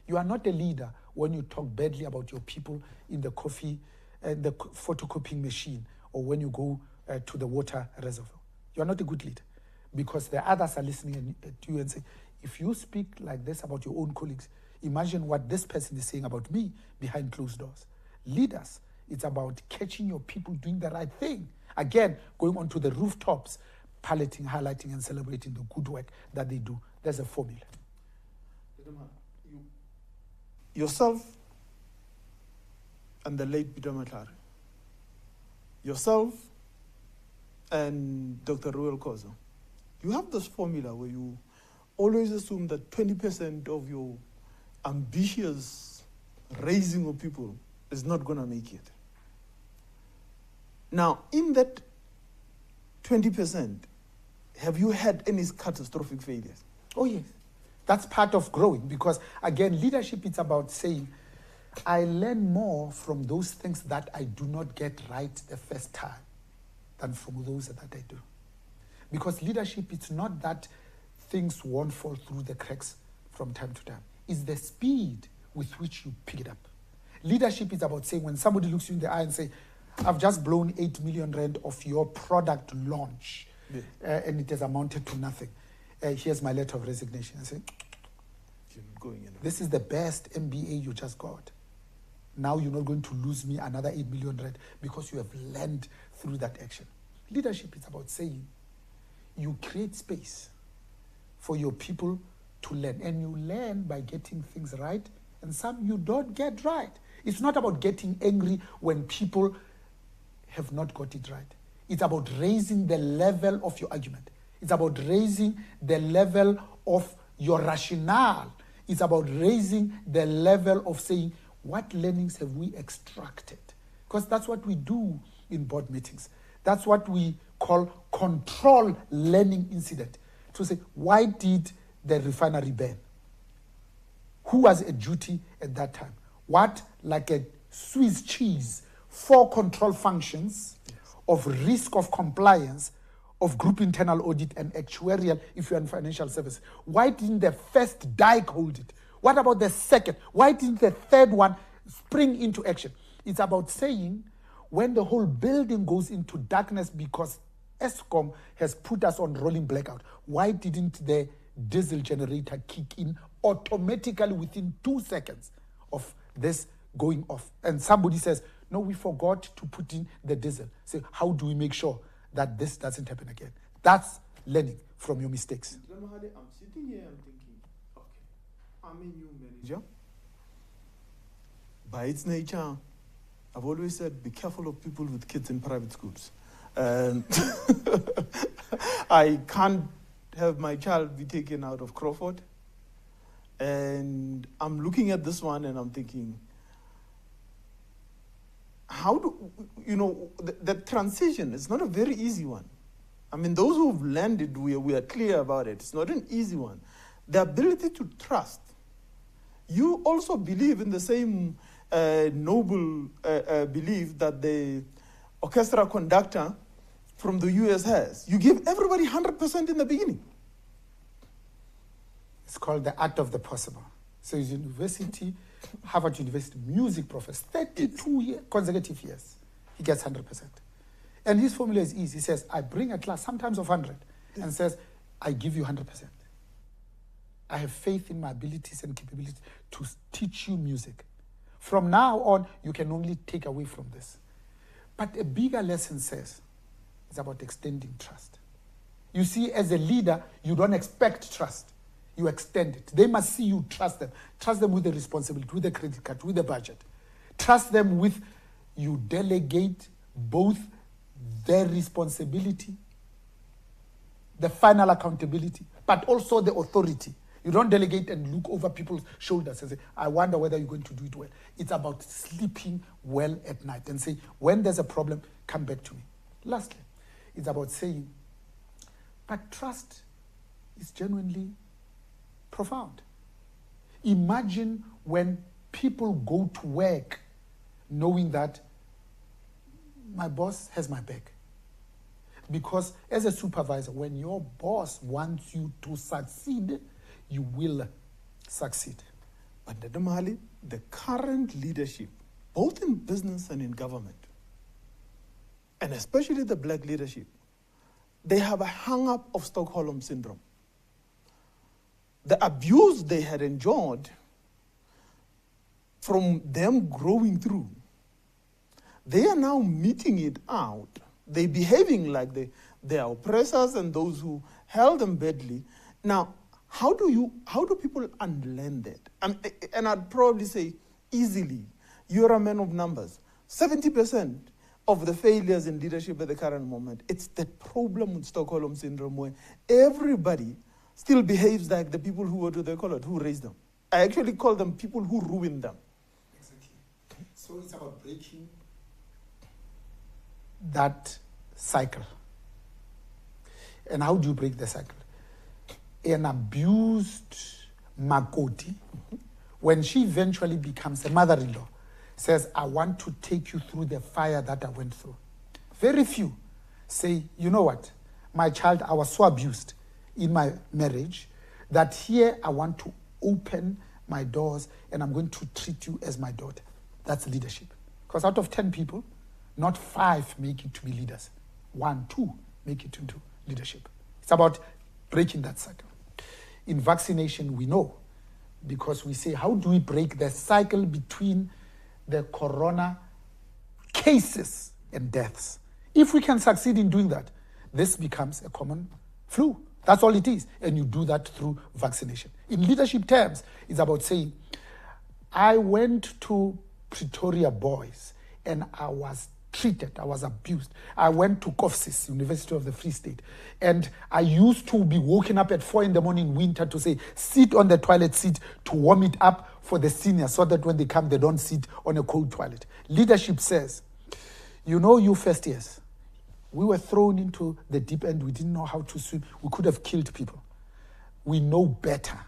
You are not a leader when you talk badly about your people in the coffee and the photocopying machine, or when you go to the water reservoir. You are not a good leader, because the others are listening to you and say, if you speak like this about your own colleagues, imagine what this person is saying about me behind closed doors. Leaders, it's about catching your people doing the right thing. Again, going onto the rooftops, palleting, highlighting, and celebrating the good work that they do. There's a formula. Yourself and the late Peter Matlare, yourself and Dr. Ruel Kozo, you have this formula where you always assume that 20% of your ambitious raising of people is not going to make it. Now, in that 20%, have you had any catastrophic failures? Oh, yes. That's part of growing, because, again, leadership is about saying, I learn more from those things that I do not get right the first time than from those that I do. Because leadership, it's not that things won't fall through the cracks from time to time. It's the speed with which you pick it up. Leadership is about saying, when somebody looks you in the eye and say, I've just blown 8 million rand of your product launch, and it has amounted to nothing. Here's my letter of resignation. I say, this is the best MBA you just got. Now you're not going to lose me another 8 million rand because you have learned through that action. Leadership is about saying, you create space for your people to learn. And you learn by getting things right, and some you don't get right. It's not about getting angry when people have not got it right. It's about raising the level of your argument. It's about raising the level of your rationale. It's about raising the level of saying, what learnings have we extracted? Because that's what we do in board meetings. That's what we call control learning incident. To say, why did the refinery burn? Who was at duty at that time? What, like a Swiss cheese, 4 control functions of risk of compliance, of group internal audit and actuarial if you're in financial services. Why didn't the first dike hold it? What about the second? Why didn't the third one spring into action? It's about saying, when the whole building goes into darkness because Eskom has put us on rolling blackout, why didn't the diesel generator kick in automatically within 2 seconds of this going off? And somebody says, no, we forgot to put in the diesel. Say, how do we make sure that this doesn't happen again? That's learning from your mistakes. I'm sitting here, I'm thinking, okay, I'm a new manager. By its nature, I've always said, be careful of people with kids in private schools. And I can't have my child be taken out of Crawford. And I'm looking at this one and I'm thinking, how do, the transition is not a very easy one. I mean, those who've landed, we are clear about it. It's not an easy one. The ability to trust. You also believe in the same noble belief that the orchestra conductor from the US has. You give everybody 100% in the beginning. It's called the art of the possible. So his university, Harvard University music professor, 32 consecutive years, he gets 100%. And his formula is easy. He says, I bring a class sometimes of 100 and says, I give you 100%. I have faith in my abilities and capabilities to teach you music. From now on, you can only take away from this. But a bigger lesson says, it's about extending trust. You see, as a leader, you don't expect trust. You extend it. They must see you trust them. Trust them with the responsibility, with the credit card, with the budget. Trust them with, you delegate both their responsibility, the final accountability, but also the authority. You don't delegate and look over people's shoulders and say, I wonder whether you're going to do it well. It's about sleeping well at night and say, when there's a problem, come back to me. Lastly, it's about saying, but trust is genuinely profound. Imagine when people go to work knowing that my boss has my back. Because as a supervisor, when your boss wants you to succeed, you will succeed. But Dr. Mohale, the current leadership, both in business and in government, and especially the black leadership, they have a hang-up of Stockholm Syndrome. The abuse they had endured from them growing through, they are now meeting it out. They're behaving like they are oppressors and those who held them badly. Now, how do people unlearn that? And I'd probably say easily, you're a man of numbers. 70% of the failures in leadership at the current moment, it's the problem with Stockholm Syndrome where everybody still behaves like the people who were, they call it, who raised them. I actually call them people who ruined them. Exactly. So it's about breaking that cycle. And how do you break the cycle? An abused Makoti, when she eventually becomes a mother-in-law, says, I want to take you through the fire that I went through. Very few say, you know what, my child, I was so abused in my marriage that here I want to open my doors and I'm going to treat you as my daughter. That's leadership. Because out of 10 people, not 5 make it to be leaders. 1, 2 make it into leadership. It's about breaking that cycle. In vaccination, we know, because we say, how do we break the cycle between the corona cases and deaths? If we can succeed in doing that, this becomes a common flu. That's all it is. And you do that through vaccination. In leadership terms, it's about saying, I went to Pretoria Boys and I was treated, I was abused. I went to COFSIS, University of the Free State, and I used to be woken up at 4 a.m. in winter to say, sit on the toilet seat to warm it up for the seniors so that when they come, they don't sit on a cold toilet. Leadership says, you know, you first years, we were thrown into the deep end. We didn't know how to swim. We could have killed people. We know better.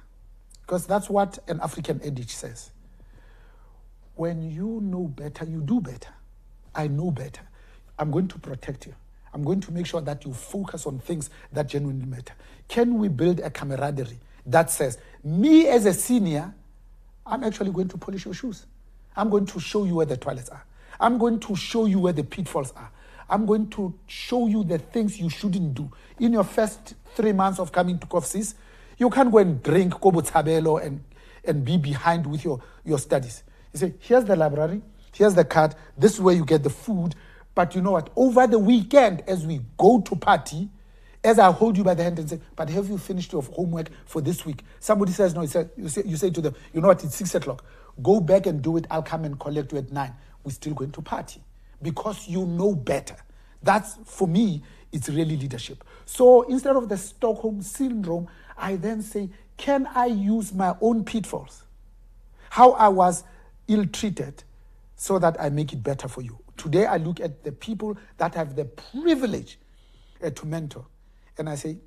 Because that's what an African adage says. When you know better, you do better. I know better. I'm going to protect you. I'm going to make sure that you focus on things that genuinely matter. Can we build a camaraderie that says, me as a senior, I'm actually going to polish your shoes. I'm going to show you where the toilets are. I'm going to show you where the pitfalls are. I'm going to show you the things you shouldn't do. In your first 3 months of coming to COFSIS, you can't go and drink Kobo Tabelo and be behind with your studies. You say, here's the library, here's the card, this is where you get the food. But you know what? Over the weekend, as we go to party, as I hold you by the hand and say, but have you finished your homework for this week? Somebody says no. You say to them, you know what? It's 6 o'clock. Go back and do it. I'll come and collect you at 9. We're still going to party because you know better. That's, for me, it's really leadership. So instead of the Stockholm Syndrome, I then say, can I use my own pitfalls? How I was ill-treated so that I make it better for you. Today, I look at the people that have the privilege to mentor. And I say,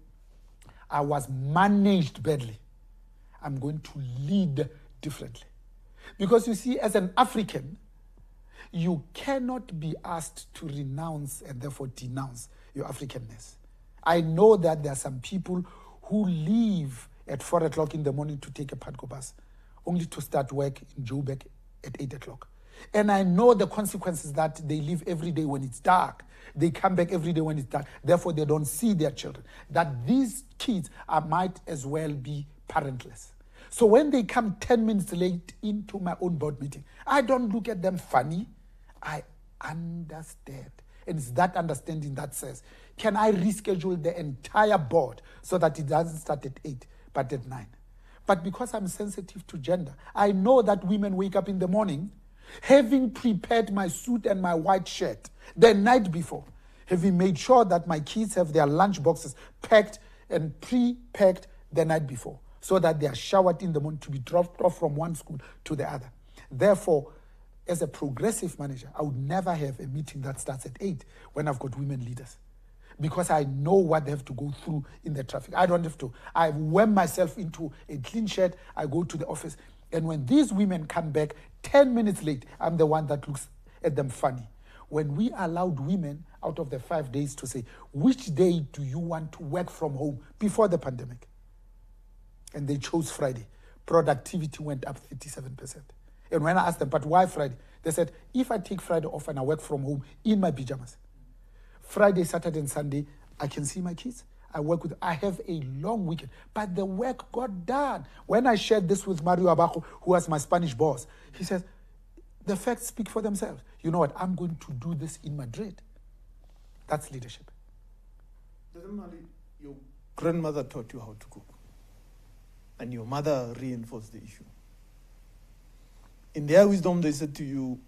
I was managed badly. I'm going to lead differently. Because you see, as an African, you cannot be asked to renounce and therefore denounce your Africanness. I know that there are some people who leave at 4 o'clock in the morning to take a Padco bus, only to start work in Joburg at 8 o'clock. And I know the consequences that they leave every day when it's dark. They come back every day when it's dark. Therefore, they don't see their children. That these kids might as well be parentless. So when they come 10 minutes late into my own board meeting, I don't look at them funny. I understand. And it's that understanding that says, can I reschedule the entire board so that it doesn't start at 8, but at 9? But because I'm sensitive to gender, I know that women wake up in the morning having prepared my suit and my white shirt the night before, having made sure that my kids have their lunch boxes packed and pre-packed the night before, so that they are showered in the morning to be dropped off from one school to the other. Therefore, as a progressive manager, I would never have a meeting that starts at 8 when I've got women leaders, because I know what they have to go through in the traffic. I don't have to. I worm myself into a clean shirt. I go to the office. And when these women come back 10 minutes late, I'm the one that looks at them funny. When we allowed women out of the 5 days to say, which day do you want to work from home before the pandemic? And they chose Friday. Productivity went up 37%. And when I asked them, but why Friday? They said, if I take Friday off and I work from home in my pajamas, Friday, Saturday, and Sunday, I can see my kids. I have a long weekend. But the work got done. When I shared this with Mario Abajo, who was my Spanish boss, he says, the facts speak for themselves. You know what? I'm going to do this in Madrid. That's leadership. Your grandmother taught you how to cook, and your mother reinforced the issue. In their wisdom, they said to you,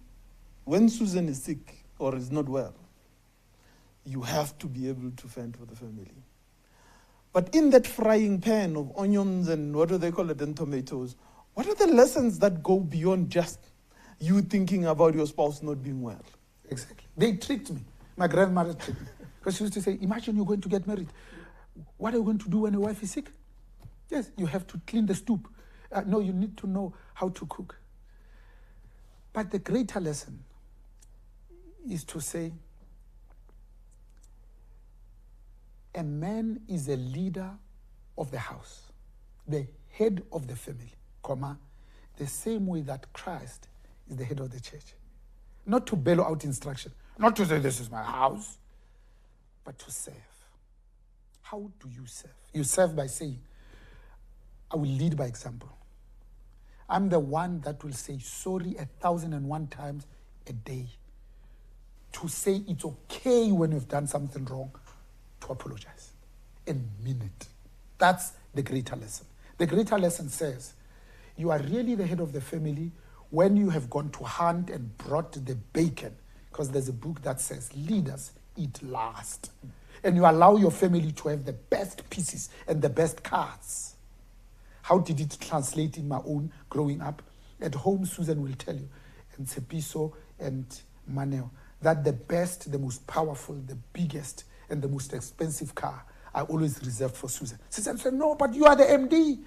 when Susan is sick or is not well, you have to be able to fend for the family. But in that frying pan of onions and what do they call it, and tomatoes, what are the lessons that go beyond just you thinking about your spouse not being well? Exactly. They tricked me. My grandmother tricked me. Because she used to say, imagine you're going to get married. What are you going to do when your wife is sick? Yes, you have to clean the stoop. No, you need to know how to cook. But the greater lesson is to say, a man is a leader of the house, the head of the family, the same way that Christ is the head of the church. Not to bellow out instruction, not to say this is my house, but to serve. How do you serve? You serve by saying, I will lead by example. I'm the one that will say sorry 1,001 times a day. To say it's okay when you've done something wrong, to apologize and mean it. That's the greater lesson. The greater lesson says, you are really the head of the family when you have gone to hunt and brought the bacon, because there's a book that says leaders eat last. And you allow your family to have the best pieces and the best cards. How did it translate in my own growing up? At home, Susan will tell you, and Tsepiso and Maneo, that the best, the most powerful, the biggest, and the most expensive car I always reserved for Susan. Susan said, no, but you are the MD.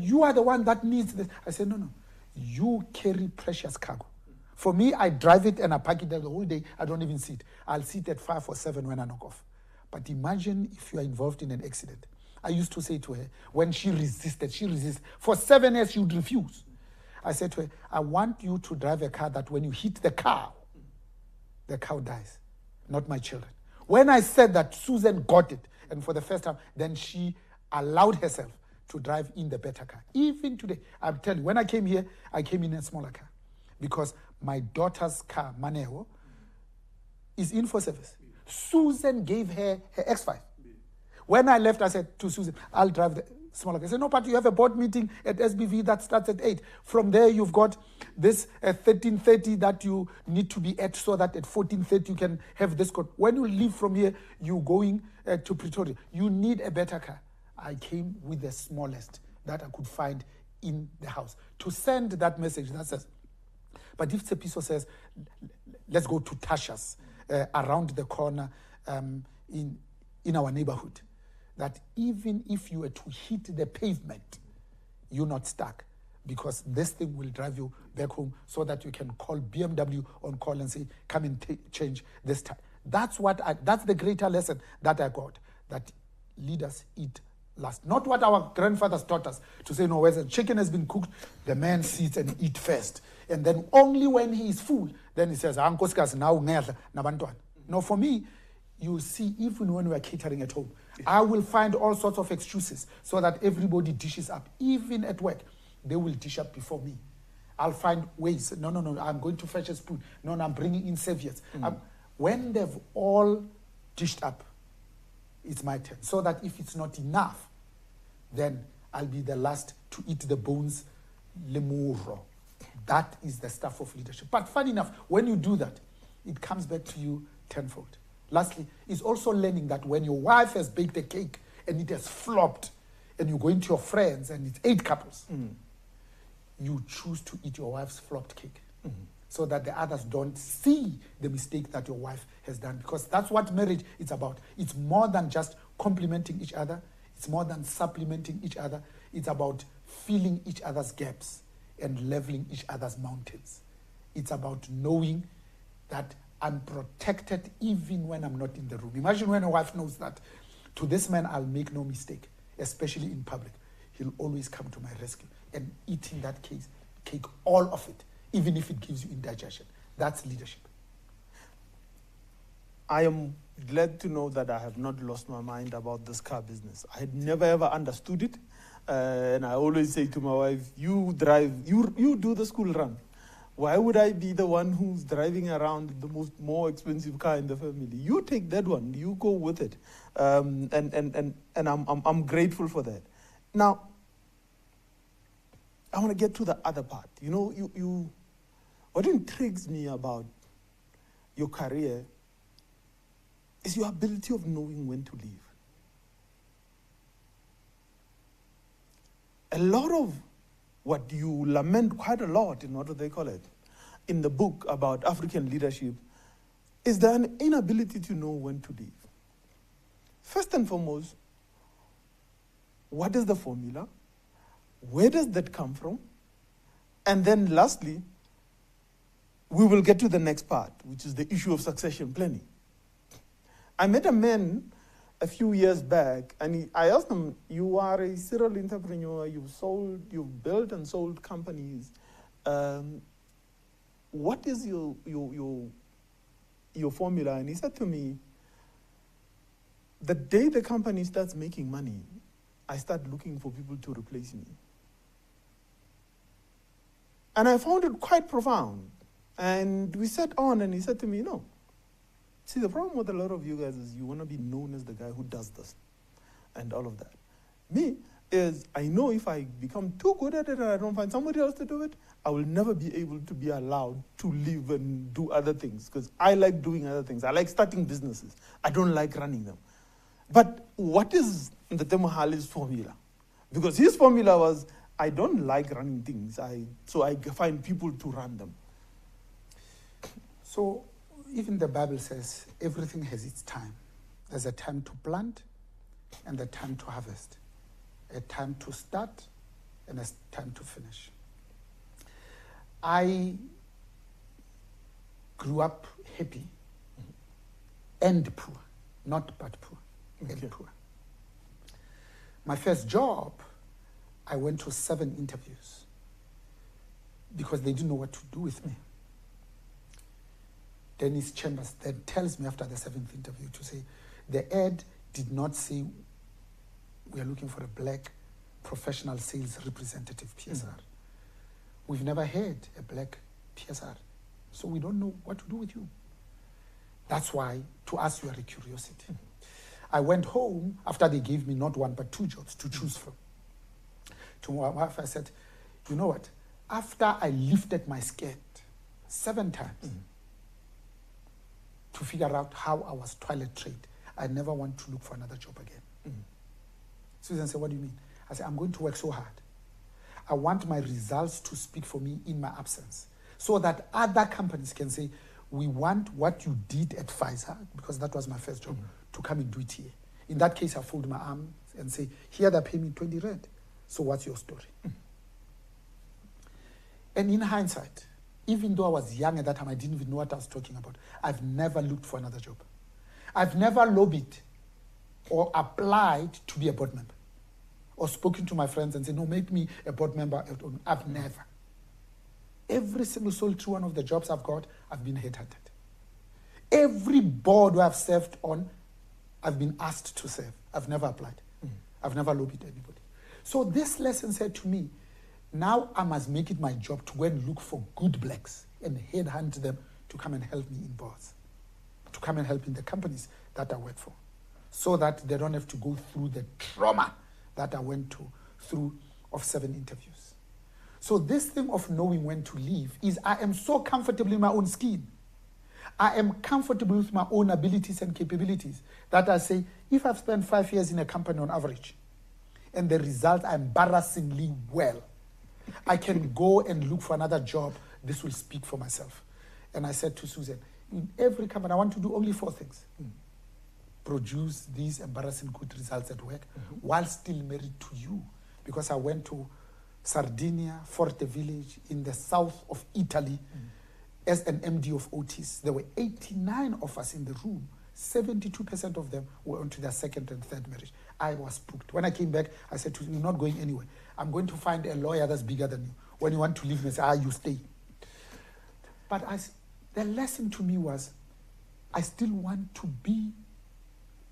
You are the one that needs this. I said, no. You carry precious cargo. For me, I drive it and I park it there the whole day. I don't even see it. I'll see it at 5 or 7 when I knock off. But imagine if you are involved in an accident. I used to say to her, when she resisted. For 7 years, she would refuse. I said to her, I want you to drive a car that when you hit the cow dies, not my children. When I said that, Susan got it. And for the first time, then she allowed herself to drive in the better car. Even today, I'm telling you, when I came here, I came in a smaller car. Because my daughter's car, Maneo, is in for service. Susan gave her X5. When I left, I said to Susan, I'll drive the smaller car. I said, no, but you have a board meeting at SBV that starts at 8. From there, you've got this 13:30 that you need to be at, so that at 14:30 you can have this code. When you leave from here, you're going to Pretoria. You need a better car. I came with the smallest that I could find in the house to send that message that says, but if Tsepiso says, let's go to Tasha's around the corner in our neighborhood, that even if you were to hit the pavement, you're not stuck, because this thing will drive you back home so that you can call BMW on call and say, come and change this time. That's the greater lesson that I got, that leaders eat last. Not what our grandfathers taught us, to say, no, when the chicken has been cooked, the man sits and eat first. And then only when he is full, then he says, no, for me, you see, even when we are catering at home, I will find all sorts of excuses so that everybody dishes up. Even at work, they will dish up before me. I'll find ways. No, I'm going to fetch a spoon. No, I'm bringing in saviors. When they've all dished up, it's my turn. So that if it's not enough, then I'll be the last to eat the bones, lemuro. That is the stuff of leadership. But funny enough, when you do that, it comes back to you tenfold. Lastly, is also learning that when your wife has baked a cake and it has flopped, and you go into your friends and it's 8 couples, you choose to eat your wife's flopped cake so that the others don't see the mistake that your wife has done, because that's what marriage is about. It's more than just complementing each other. It's more than supplementing each other. It's about filling each other's gaps and leveling each other's mountains. It's about knowing that I'm protected even when I'm not in the room. Imagine when a wife knows that to this man I'll make no mistake, especially in public. He'll always come to my rescue and eating that cake, all of it, even if it gives you indigestion. That's leadership. I am glad to know that I have not lost my mind about this car business. I had never ever understood it. And I always say to my wife, you drive, you do the school run. Why would I be the one who's driving around the more expensive car in the family? You take that one, you go with it. And I'm grateful for that. Now, I want to get to the other part. You know, what intrigues me about your career is your ability of knowing when to leave. A lot of what you lament quite a lot in what do they call it, in the book about African leadership, is the inability to know when to leave. First and foremost, what is the formula? Where does that come from? And then lastly, we will get to the next part, which is the issue of succession planning. I met a man a few years back, and I asked him, you are a serial entrepreneur, you've built and sold companies. What is your formula? And he said to me, the day the company starts making money, I start looking for people to replace me. And I found it quite profound. And we sat on, and he said to me, no. See, the problem with a lot of you guys is you want to be known as the guy who does this and all of that. Me is, I know if I become too good at it and I don't find somebody else to do it, I will never be able to be allowed to live and do other things, because I like doing other things. I like starting businesses. I don't like running them. But what is the Mohale's formula? Because his formula was, I don't like running things, so I find people to run them. So even the Bible says everything has its time. There's a time to plant and a time to harvest, a time to start and a time to finish. I grew up happy and poor, not but poor, and poor. My first job, I went to 7 interviews because they didn't know what to do with me. Dennis Chambers then tells me after the 7th interview to say, the ad did not say we are looking for a black professional sales representative, PSR. We've never had a black PSR, so we don't know what to do with you. That's why, to us, you are a curiosity. I went home after they gave me not 1 but 2 jobs to choose from. To my wife, I said, you know what? After I lifted my skirt 7 times to figure out how I was toilet trained, I never want to look for another job again. Susan said, what do you mean? I said, I'm going to work so hard. I want my results to speak for me in my absence, so that other companies can say, we want what you did at Pfizer, because that was my first job, to come and do it here. In that case, I fold my arms and say, here they pay me 20 rand. So what's your story? And in hindsight, even though I was young at that time, I didn't even know what I was talking about. I've never looked for another job. I've never lobbied or applied to be a board member, or spoken to my friends and said, no, make me a board member. I've never. Every single solitary one of the jobs I've got, I've been headhunted. Every board where I've served on, I've been asked to serve. I've never applied. I've never lobbied anybody. So this lesson said to me, now I must make it my job to go and look for good blacks and headhunt them to come and help me in boards, to come and help in the companies that I work for, so that they don't have to go through the trauma that I went through of 7 interviews. So this thing of knowing when to leave is I am so comfortable in my own skin. I am comfortable with my own abilities and capabilities that I say, if I've spent 5 years in a company on average, and the results are embarrassingly well, I can go and look for another job. This will speak for myself. And I said to Susan, in every company, I want to do only 4 things. Produce these embarrassing good results at work while still married to you. Because I went to Sardinia, Forte Village, in the south of Italy, as an MD of Otis. There were 89 of us in the room. 72% of them were onto their 2nd and 3rd marriage. I was spooked. When I came back, I said to you, you're not going anywhere. I'm going to find a lawyer that's bigger than you. When you want to leave me, say, you stay. But the lesson to me was, I still want to be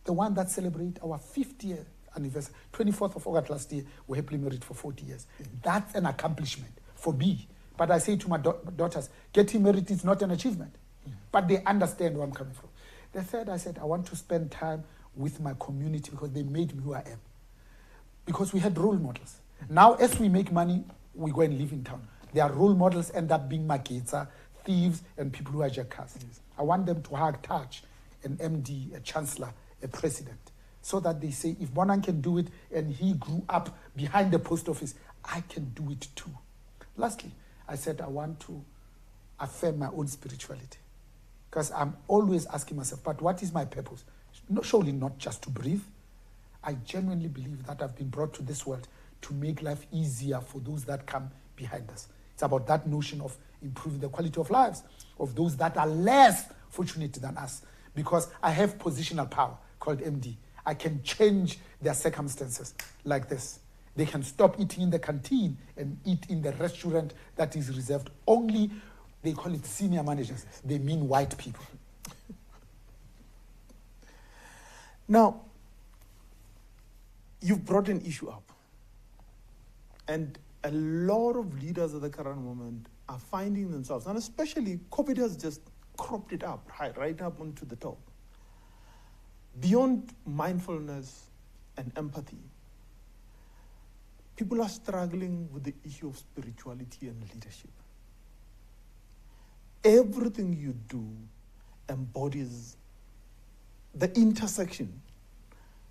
the one that celebrate our 50th anniversary. 24th of August last year, we're happily married for 40 years. That's an accomplishment for me. But I say to my daughters, getting married is not an achievement. But they understand where I'm coming from. The third, I said, I want to spend time with my community because they made me who I am. Because we had role models. Now, as we make money, we go and live in town. Their role models end up being marketers, thieves, and people who hijack cars. I want them to hug, touch an MD, a chancellor, a president, so that they say, if Bonang can do it and he grew up behind the post office, I can do it too. Lastly, I said I want to affirm my own spirituality. Because I'm always asking myself, but what is my purpose? Surely not just to breathe. I genuinely believe that I've been brought to this world to make life easier for those that come behind us. It's about that notion of improving the quality of lives of those that are less fortunate than us. Because I have positional power called MD. I can change their circumstances like this. They can stop eating in the canteen and eat in the restaurant that is reserved only, they call it senior managers. They mean white people. Now, you've brought an issue up. And a lot of leaders at the current moment are finding themselves, and especially COVID has just cropped it up, right up onto the top. Beyond mindfulness and empathy, people are struggling with the issue of spirituality and leadership. Everything you do embodies the intersection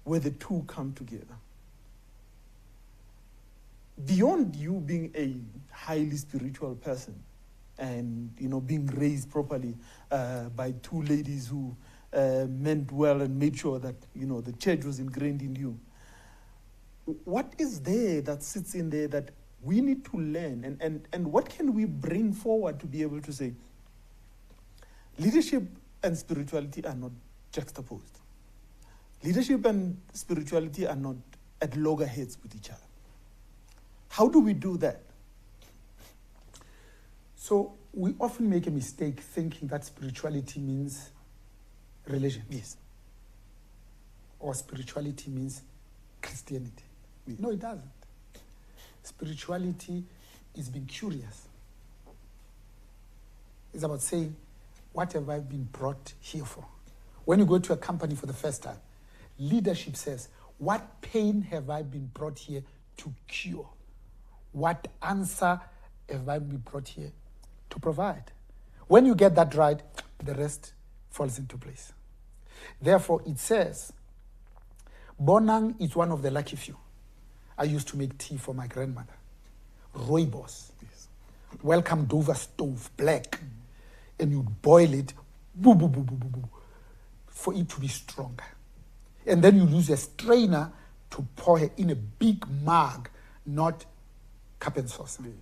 where the two come together. Beyond you being a highly spiritual person and being raised properly by 2 ladies who meant well and made sure that the church was ingrained in you, what is there that sits in there that we need to learn, and what can we bring forward to be able to say leadership and spirituality are not juxtaposed? Leadership and spirituality are not at loggerheads with each other. How do we do that? So we often make a mistake thinking that spirituality means religion. Yes. Or spirituality means Christianity. Yes. No, it doesn't. Spirituality is being curious. It's about saying, what have I been brought here for? When you go to a company for the first time, leadership says, what pain have I been brought here to cure? What answer have I been brought here to provide? When you get that right, the rest falls into place. Therefore, it says, Bonang is one of the lucky few. I used to make tea for my grandmother. Rooibos. Yes. Welcome Dover stove, black. And you boil it, boo, boo, boo, boo, boo, boo, for it to be stronger. And then you use a strainer to pour it in a big mug, not cup and saucer. Yes.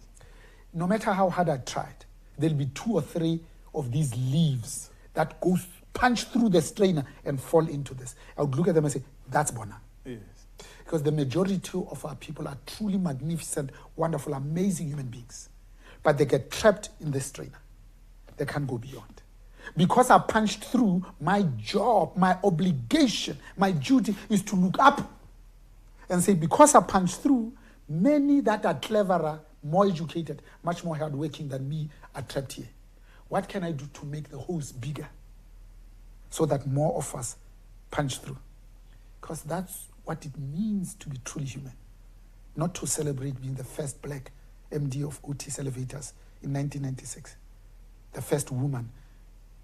No matter how hard I tried, there'll be 2 or 3 of these leaves that goes punch through the strainer and fall into this. I would look at them and say, that's Bonang. Yes. Because the majority of our people are truly magnificent, wonderful, amazing human beings. But they get trapped in the strainer. They can't go beyond. Because I punched through, my job, my obligation, my duty is to look up and say, because I punched through, many that are cleverer, more educated, much more hardworking than me are trapped here. What can I do to make the holes bigger so that more of us punch through? Because that's what it means to be truly human. not to celebrate being the first black MD of Otis Elevators in 1996, the first woman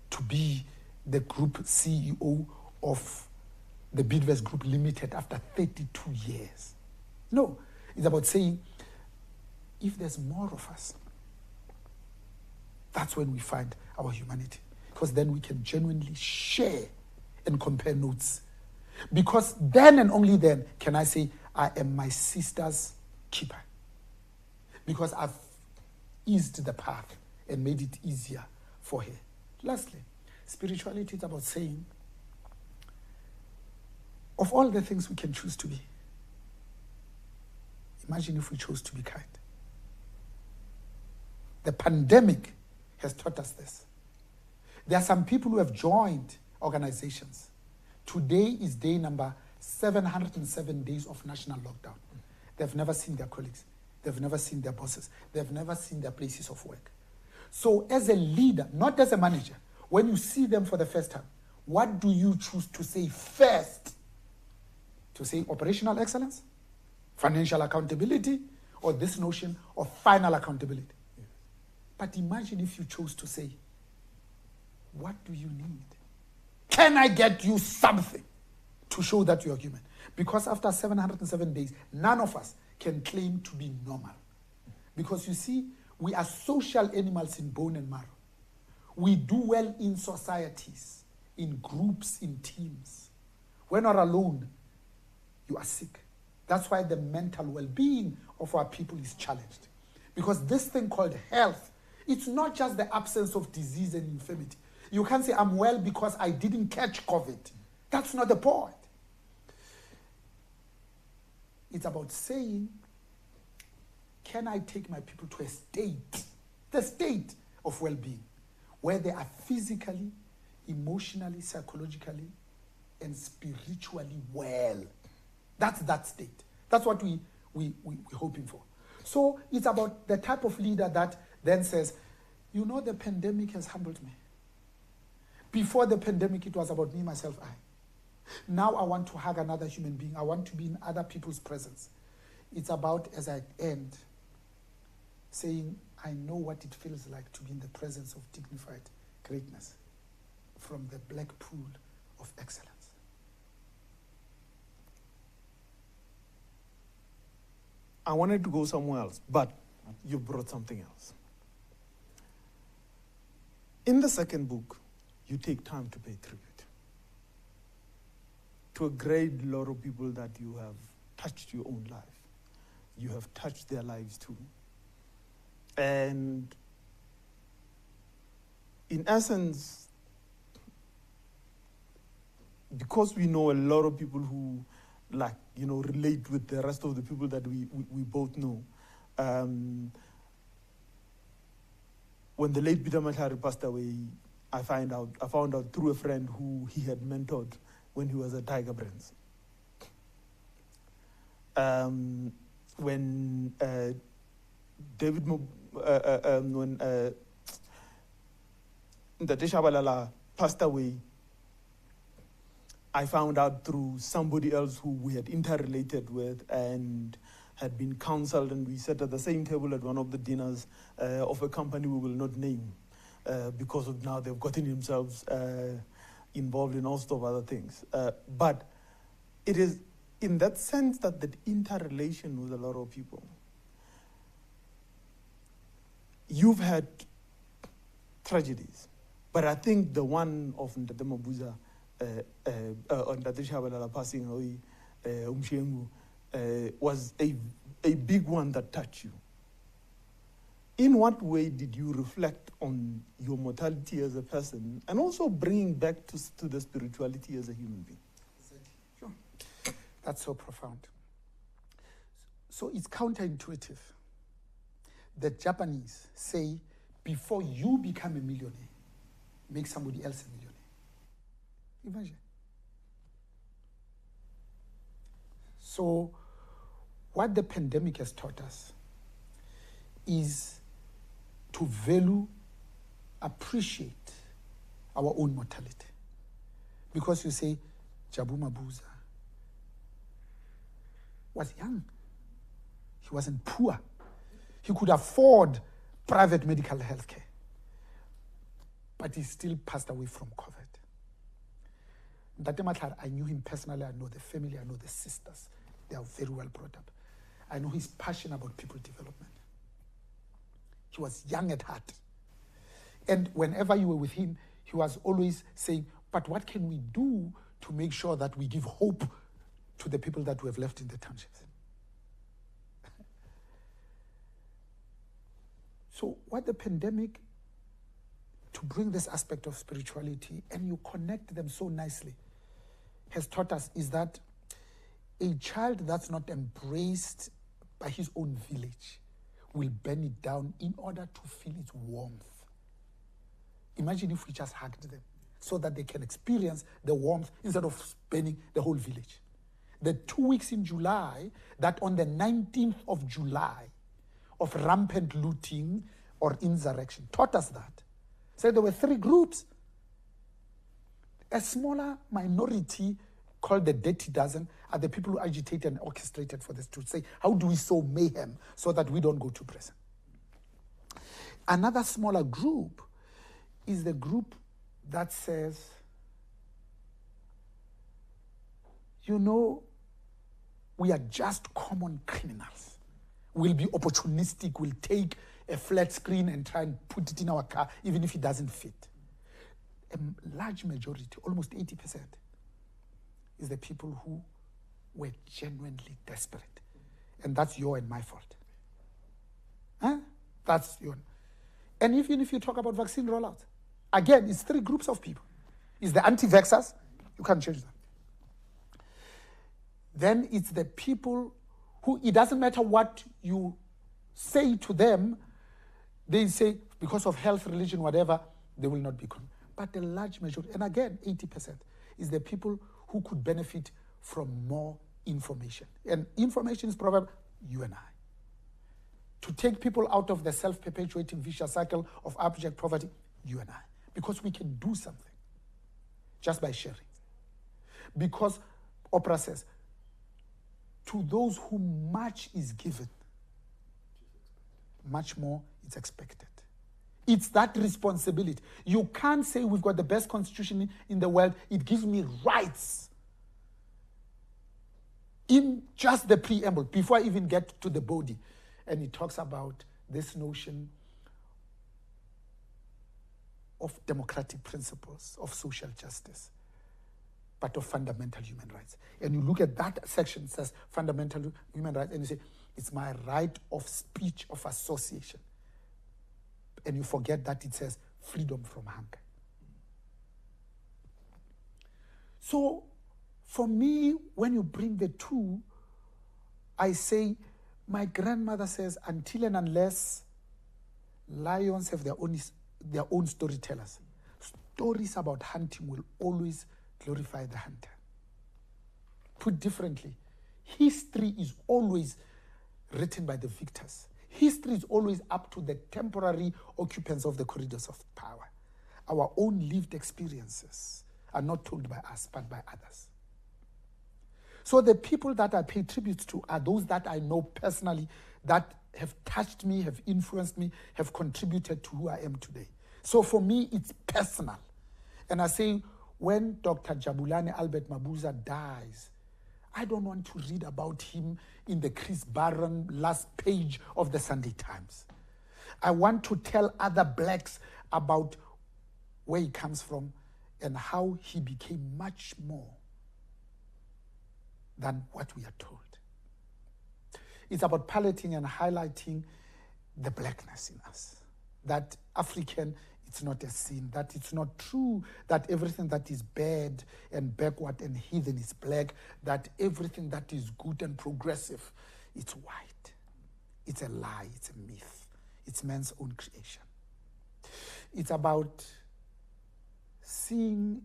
to be the group CEO of the Bidvest Group Limited after 32 years. No, it's about saying, if there's more of us, that's when we find our humanity. Because then we can genuinely share and compare notes. Because then and only then can I say, I am my sister's keeper. Because I've eased the path and made it easier for her. Lastly, spirituality is about saying, of all the things we can choose to be, imagine if we chose to be kind. The pandemic has taught us this. There are some people who have joined organizations. Today is day number 707 days of national lockdown. They've never seen their colleagues. They've never seen their bosses. They've never seen their places of work. So as a leader, not as a manager, when you see them for the first time, what do you choose to say first? To say operational excellence, financial accountability, or this notion of final accountability? Yes. But imagine if you chose to say, what do you need? Can I get you something to show that you are human? Because after 707 days, none of us can claim to be normal. Because you see, we are social animals in bone and marrow. We do well in societies, in groups, in teams. We're not alone. You are sick. That's why the mental well-being of our people is challenged. Because this thing called health, it's not just the absence of disease and infirmity. You can't say, I'm well because I didn't catch COVID. That's not the point. It's about saying, can I take my people to a state, the state of well-being, where they are physically, emotionally, psychologically, and spiritually well. That's that state. That's what we're hoping for. So it's about the type of leader that then says, you know, the pandemic has humbled me. Before the pandemic, it was about me, myself, I. Now I want to hug another human being. I want to be in other people's presence. It's about, as I end, saying, I know what it feels like to be in the presence of dignified greatness from the black pool of excellence. I wanted to go somewhere else, but you brought something else. In the second book, you take time to pay tribute to a great lot of people that you have touched your own life. You have touched their lives too. And in essence, because we know a lot of people who relate with the rest of the people that we both know. When the late Peter Matlhari passed away, I found out through a friend who he had mentored when he was at Tiger Brands. When Ndate Shabalala passed away, I found out through somebody else who we had interrelated with and had been counseled, and we sat at the same table at one of the dinners of a company we will not name because of now they've gotten themselves involved in all sorts of other things. But it is in that sense that interrelation with a lot of people. You've had tragedies, but I think the one of Ndate Mabuza on Ndate Shabalala passing away, was a big one that touched you. In what way did you reflect on your mortality as a person and also bringing back to the spirituality as a human being? Sure. That's so profound. So it's counterintuitive. The Japanese say, before you become a millionaire, make somebody else a millionaire. Imagine. So what the pandemic has taught us is to value, appreciate our own mortality. Because you say, Jabu Mabuza was young. He wasn't poor. He could afford private medical health care. But he still passed away from COVID. Ntate Matlhare, I knew him personally. I know the family. I know the sisters. They are very well brought up. I know he's passionate about people development. He was young at heart. And whenever you were with him, he was always saying, but what can we do to make sure that we give hope to the people that we have left in the townships? So what the pandemic, to bring this aspect of spirituality, and you connect them so nicely, has taught us is that a child that's not embraced by his own village will burn it down in order to feel its warmth. Imagine if we just hugged them so that they can experience the warmth instead of burning the whole village. The 2 weeks in July, that on the 19th of July, of rampant looting or insurrection, taught us that. So there were 3 groups. A smaller minority called the Dirty Dozen are the people who agitated and orchestrated for this to say, how do we sow mayhem so that we don't go to prison? Another smaller group is the group that says, you know, we are just common criminals. We'll be opportunistic. We'll take a flat screen and try and put it in our car, even if it doesn't fit. A large majority, almost 80%, is the people who were genuinely desperate. And that's your and my fault. Huh? That's your. And even if you talk about vaccine rollout, again, it's 3 groups of people. It's the anti-vaxxers, you can't change them. Then it's the people who, it doesn't matter what you say to them, they say, because of health, religion, whatever, they will not be. But the large majority, and again, 80%, is the people who could benefit from more information. And information is probably you and I. To take people out of the self-perpetuating vicious cycle of abject poverty, you and I. Because we can do something just by sharing. Because Oprah says, to those whom much is given, much more is expected. It's that responsibility. You can't say we've got the best constitution in the world. It gives me rights. In just the preamble, before I even get to the body, and it talks about this notion of democratic principles, of social justice, but of fundamental human rights. And you look at that section, it says fundamental human rights, and you say, it's my right of speech, of association. And you forget that it says freedom from hunger. So, for me, when you bring the two, I say, my grandmother says, until and unless lions have their own storytellers, stories about hunting will always glorify the hunter. Put differently, history is always written by the victors. History is always up to the temporary occupants of the corridors of power. Our own lived experiences are not told by us, but by others. So the people that I pay tribute to are those that I know personally, that have touched me, have influenced me, have contributed to who I am today. So for me, it's personal. And I say, when Dr. Jabulani Albert Mabuza dies, I don't want to read about him in the Chris Barron last page of the Sunday Times. I want to tell other blacks about where he comes from and how he became much more than what we are told. It's about piloting and highlighting the blackness in us. That African, it's not a sin. That it's not true that everything that is bad and backward and heathen is black. That everything that is good and progressive, it's white. It's a lie. It's a myth. It's man's own creation. It's about seeing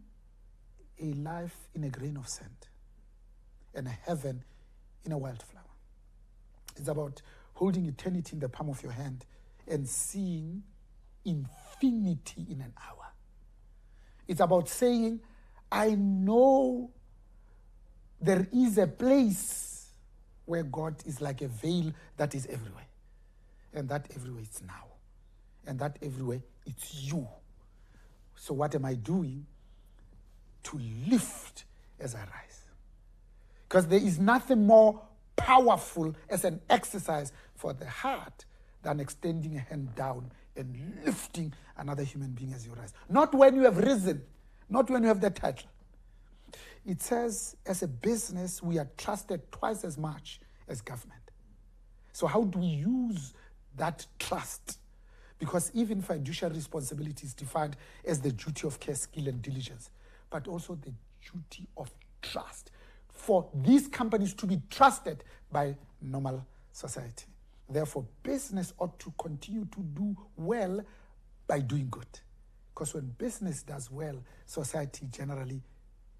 a life in a grain of sand and a heaven in a wildflower. It's about holding eternity in the palm of your hand and seeing infinity in an hour. It's about saying, I know there is a place where God is like a veil that is everywhere. And that everywhere is now. And that everywhere, it's you. So what am I doing? To lift as I rise. Because there is nothing more powerful as an exercise for the heart than extending a hand down and lifting another human being as you rise. Not when you have risen, not when you have the title. It says, as a business, we are trusted twice as much as government. So how do we use that trust? Because even fiduciary responsibility is defined as the duty of care, skill, and diligence, but also the duty of trust for these companies to be trusted by normal society. Therefore, business ought to continue to do well by doing good. Because when business does well, society generally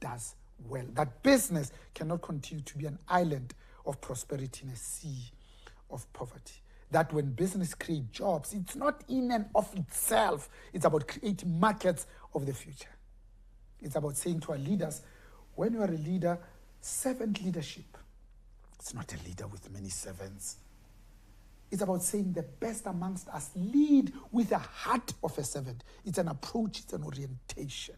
does well. That business cannot continue to be an island of prosperity in a sea of poverty. That when business creates jobs, it's not in and of itself. It's about creating markets of the future. It's about saying to our leaders, when you are a leader, servant leadership. It's not a leader with many servants. It's about saying the best amongst us lead with the heart of a servant. It's an approach, it's an orientation.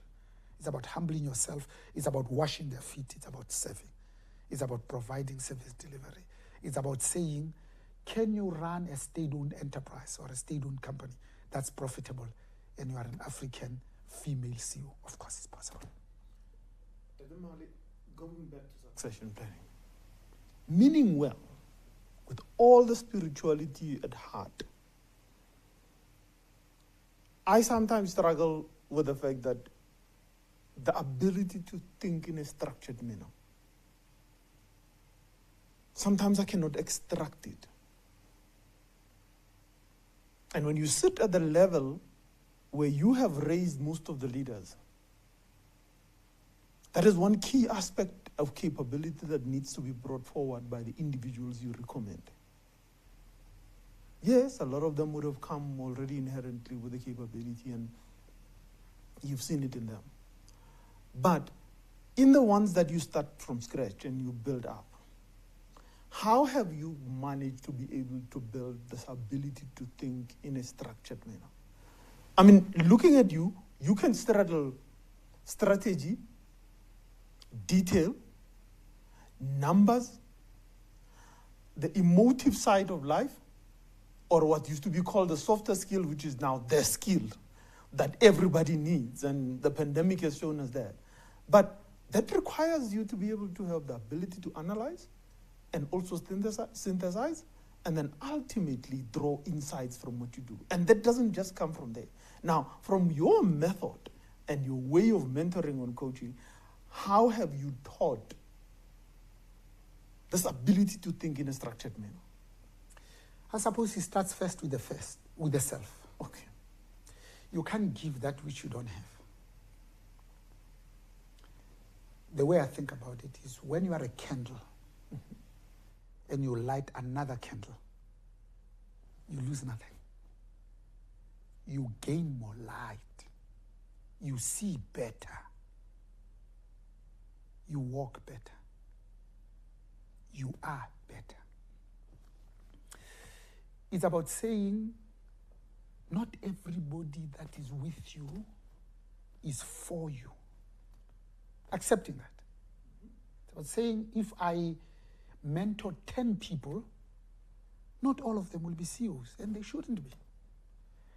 It's about humbling yourself. It's about washing their feet. It's about serving. It's about providing service delivery. It's about saying, can you run a state-owned enterprise or a state-owned company that's profitable and you are an African female CEO? Of course it's possible. Going back to succession planning. Meaning well, with all the spirituality at heart, I sometimes struggle with the fact that the ability to think in a structured manner. Sometimes I cannot extract it. And when you sit at the level where you have raised most of the leaders, that is one key aspect of capability that needs to be brought forward by the individuals you recommend. Yes, a lot of them would have come already inherently with the capability, and you've seen it in them. But in the ones that you start from scratch and you build up, how have you managed to be able to build this ability to think in a structured manner? I mean, looking at you, you can straddle strategy, detail, numbers, the emotive side of life, or what used to be called the softer skill, which is now the skill that everybody needs, and the pandemic has shown us that. But that requires you to be able to have the ability to analyze and also synthesize, and then ultimately draw insights from what you do. And that doesn't just come from there. Now, from your method and your way of mentoring and coaching, how have you taught this ability to think in a structured manner? I suppose it starts first with the self. Okay. You can't give that which you don't have. The way I think about it is when you are a candle and you light another candle, you lose nothing. You gain more light. You see better. You walk better. You are better. It's about saying, not everybody that is with you is for you. Accepting that. It's about saying, if I mentor 10 people, not all of them will be CEOs, and they shouldn't be.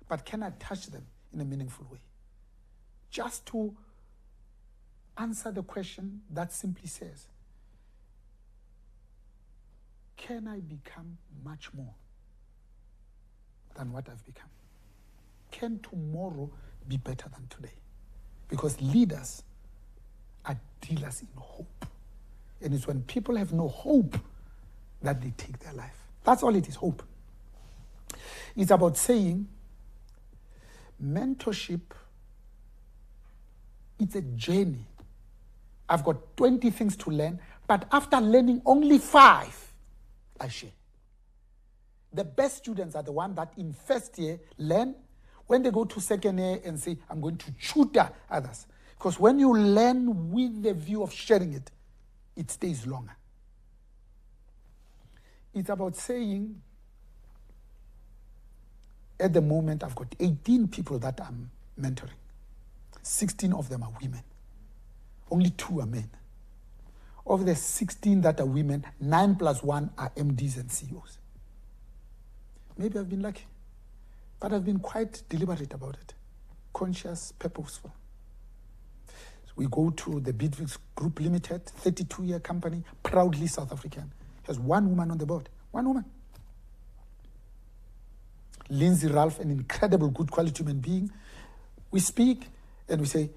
But can I touch them in a meaningful way? Just to answer the question that simply says, can I become much more than what I've become? Can tomorrow be better than today? Because leaders are dealers in hope. And it's when people have no hope that they take their life. That's all it is, hope. It's about saying mentorship, it's a journey. I've got 20 things to learn, but after learning only 5, I share. The best students are the ones that in first year learn, when they go to second year and say, I'm going to tutor others. Because when you learn with the view of sharing it, it stays longer. It's about saying, at the moment, I've got 18 people that I'm mentoring. 16 of them are women. Only 2 are men. Of the 16 that are women, 9 plus 1 are MDs and CEOs. Maybe I've been lucky, but I've been quite deliberate about it. Conscious, purposeful. So we go to the Bidvix Group Limited, 32-year company, proudly South African. Has 1 woman on the board. 1 woman. Lindsay Ralph, an incredible good quality human being. We speak and we say,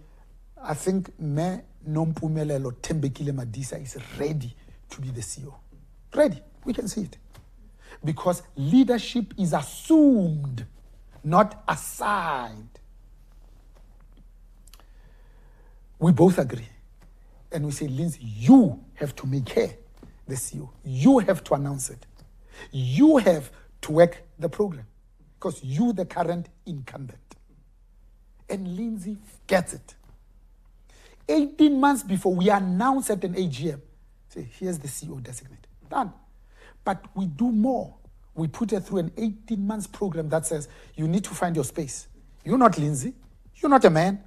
I think Me Nompumelelo Tembekile Madisa is ready to be the CEO. Ready. We can see it. Because leadership is assumed, not assigned. We both agree. And we say, Lindsay, you have to make her the CEO. You have to announce it. You have to work the program. Because you the current incumbent. And Lindsay gets it. 18 months before we announce at an AGM, say, here's the CEO designate. Done. But we do more. We put her through an 18 months program that says, you need to find your space. You're not Lindsay. You're not a man.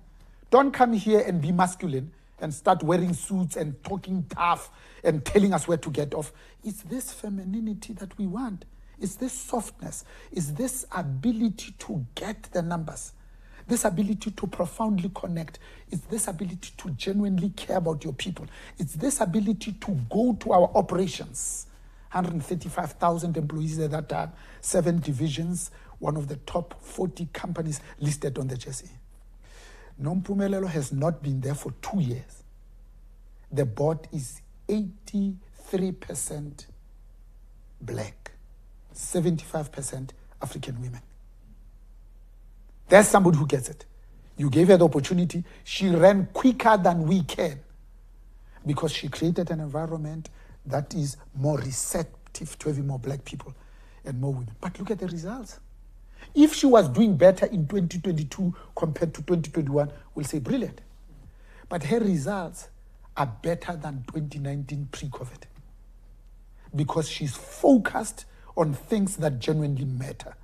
Don't come here and be masculine and start wearing suits and talking tough and telling us where to get off. It's this femininity that we want. It's this softness. It's this ability to get the numbers. This ability to profoundly connect. It's this ability to genuinely care about your people. It's this ability to go to our operations. 135,000 employees at that time, 7 divisions, one of the top 40 companies listed on the GSA. Nompumelelo has not been there for 2 years. The board is 83% black, 75% African women. There's somebody who gets it. You gave her the opportunity. She ran quicker than we can because she created an environment that is more receptive to having more black people and more women. But look at the results. If she was doing better in 2022 compared to 2021, we'll say brilliant. But her results are better than 2019 pre-COVID because she's focused on things that genuinely matter.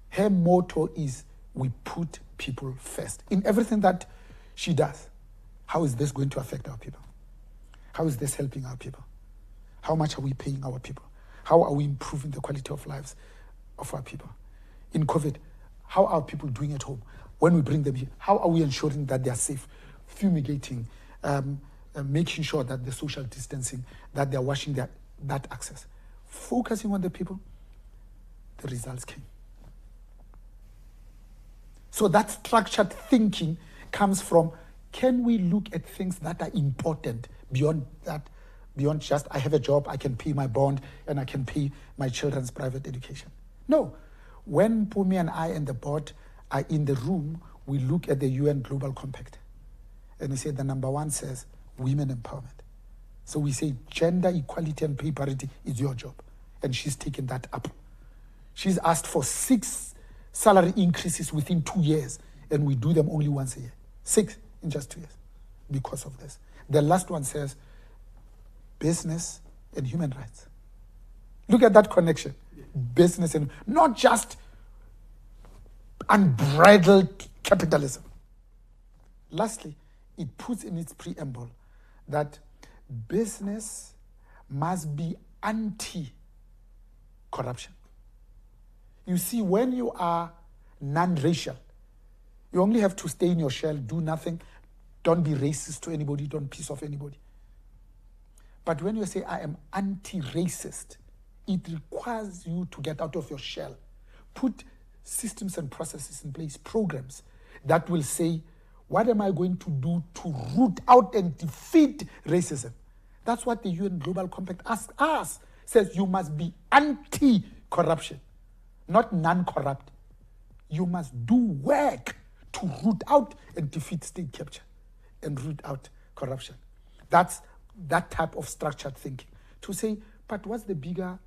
Her motto is, we put people first. In everything that she does, how is this going to affect our people? How is this helping our people? How much are we paying our people? How are we improving the quality of lives of our people? In COVID, how are people doing at home? When we bring them here, how are we ensuring that they are safe? Fumigating, making sure that the social distancing, that they're washing that access. Focusing on the people, the results came. So that structured thinking comes from, can we look at things that are important beyond that, beyond just, I have a job, I can pay my bond, and I can pay my children's private education. No. When Pumi and I and the board are in the room, we look at the UN Global Compact. And we say the number 1 says women empowerment. So we say gender equality and pay parity is your job. And she's taken that up. She's asked for 6 salary increases within 2 years, and we do them only once a year. 6 in just 2 years because of this. The last one says business and human rights. Look at that connection. Business and not just unbridled capitalism. Lastly, it puts in its preamble that business must be anti-corruption. You see, when you are non-racial, you only have to stay in your shell, do nothing, don't be racist to anybody, don't piss off anybody. But when you say, I am anti-racist, it requires you to get out of your shell, put systems and processes in place, programs that will say, what am I going to do to root out and defeat racism? That's what the UN Global Compact asks us. Says you must be anti-corruption, not non-corrupt. You must do work to root out and defeat state capture and root out corruption. That's that type of structured thinking. To say, but what's the bigger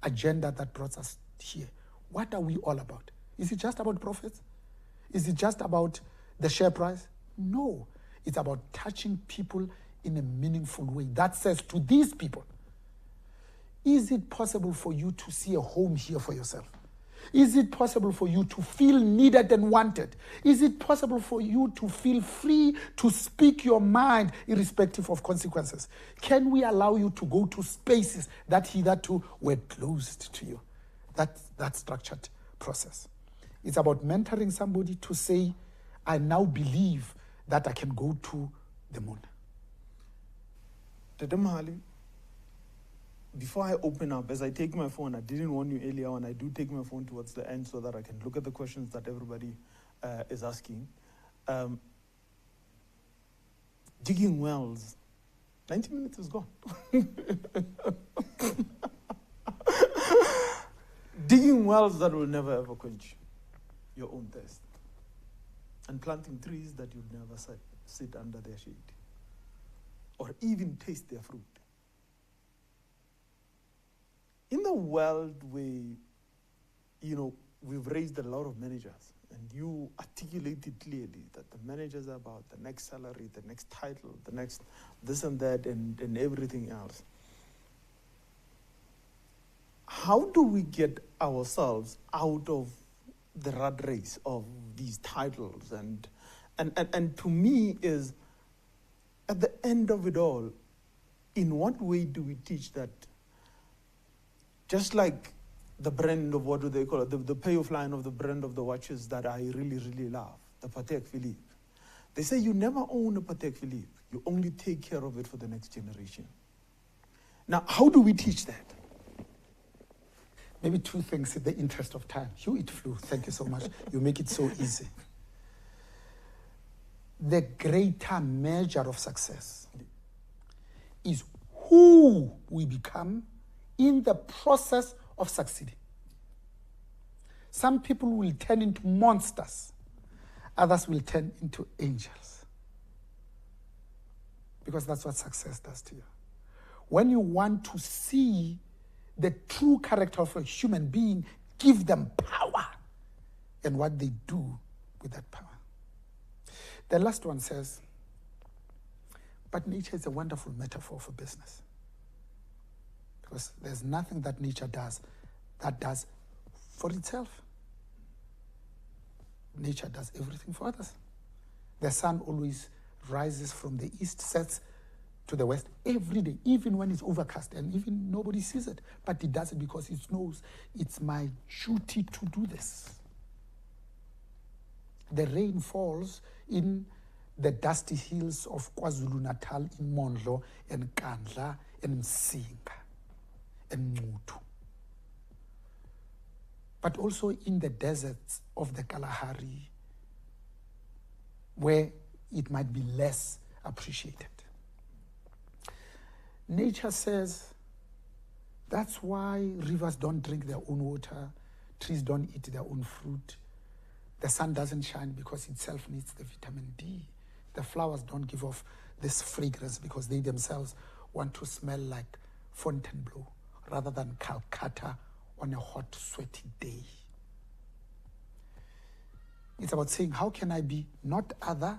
agenda that brought us here? What are we all about? Is it just about profits? Is it just about the share price? No. It's about touching people in a meaningful way. That says to these people, Is it possible for you to see a home here for yourself? Is it possible for you to feel needed and wanted? Is it possible for you to feel free to speak your mind irrespective of consequences? Can we allow you to go to spaces that hitherto were closed to you? That structured process. It's about mentoring somebody to say, I now believe that I can go to the moon. Dr. Mohale, before I open up, as I take my phone, I didn't warn you earlier on, I do take my phone towards the end so that I can look at the questions that everybody is asking. Digging wells, 90 minutes is gone. Digging wells that will never ever quench your own thirst. And planting trees that you'll never sit under their shade. Or even taste their fruit. In the world where, we've raised a lot of managers, and you articulated clearly that the managers are about the next salary, the next title, the next this and that, and everything else. How do we get ourselves out of the rat race of these titles? And to me is, at the end of it all, in what way do we teach that? Just like the brand of, what do they call it, the payoff line of the brand of the watches that I really, really love, the Patek Philippe. They say you never own a Patek Philippe. You only take care of it for the next generation. Now, how do we teach that? Maybe two things in the interest of time. Hugh, it flew. Thank you so much. You make it so easy. The greater measure of success is who we become in the process of succeeding. Some people will turn into monsters. Others will turn into angels. Because that's what success does to you. When you want to see the true character of a human being, give them power and what they do with that power. The last one says, but nature is a wonderful metaphor for business. Because there's nothing that nature does that does for itself. Nature does everything for others. The sun always rises from the east, sets to the west every day, even when it's overcast and even nobody sees it. But it does it because it knows it's my duty to do this. The rain falls in the dusty hills of KwaZulu-Natal, in Mondlo, and Kandla, and Msinga, and Mutu. But also in the deserts of the Kalahari, where it might be less appreciated. Nature says, that's why rivers don't drink their own water, trees don't eat their own fruit, the sun doesn't shine because itself needs the vitamin D. The flowers don't give off this fragrance because they themselves want to smell like Fontainebleau rather than Calcutta on a hot, sweaty day. It's about saying, how can I be not other,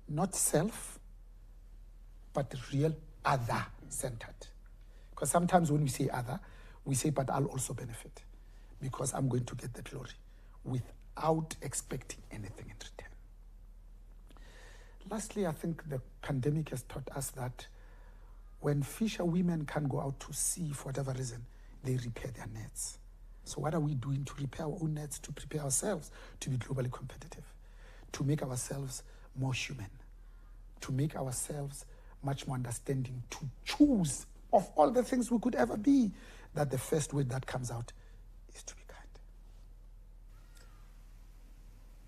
not self, but real other-centered? Because sometimes when we say other, we say, but I'll also benefit because I'm going to get the glory without expecting anything in return. Lastly, I think the pandemic has taught us that when fisher women can go out to sea for whatever reason, they repair their nets. So what are we doing to repair our own nets, to prepare ourselves to be globally competitive, to make ourselves more human, to make ourselves much more understanding, to choose of all the things we could ever be, that the first word that comes out is to be kind.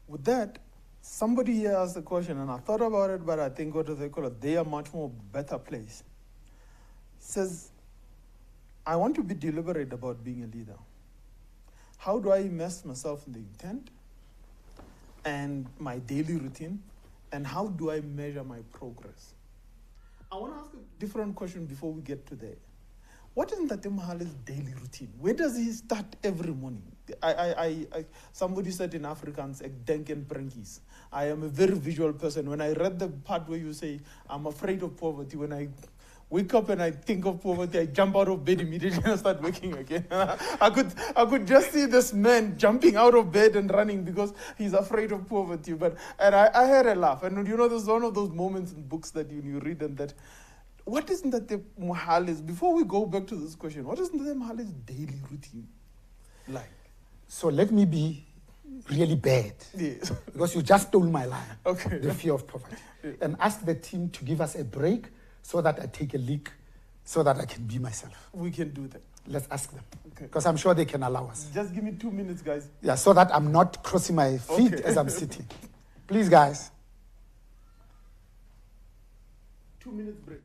With that, somebody here asked a question, and I thought about it, but I think what do they call it? They are much more better place. Says, I want to be deliberate about being a leader. How do I immerse myself in the intent and my daily routine? And how do I measure my progress? I want to ask a different question before we get to there. What is Dr. Mohale's daily routine? Where does he start every morning? Somebody said in Afrikaans, ek denk en prankies. I am a very visual person. When I read the part where you say, I'm afraid of poverty, when wake up and I think of poverty, I jump out of bed immediately and I start working again. I could just see this man jumping out of bed and running because he's afraid of poverty. And I had a laugh. And you know, there's one of those moments in books that you read and that, what isn't that the Mohale's, before we go back to this question, what isn't the Mohale's daily routine like? So let me be really bad. Yes. Because you just stole my line. Okay. The fear of poverty. Yeah. And ask the team to give us a break so that I take a leak so that I can be myself. We can do that. Let's ask them. Okay. Because I'm sure they can allow us. Just give me 2 minutes, guys. Yeah, so that I'm not crossing my feet Okay. as I'm sitting. Please, guys. 2 minutes break.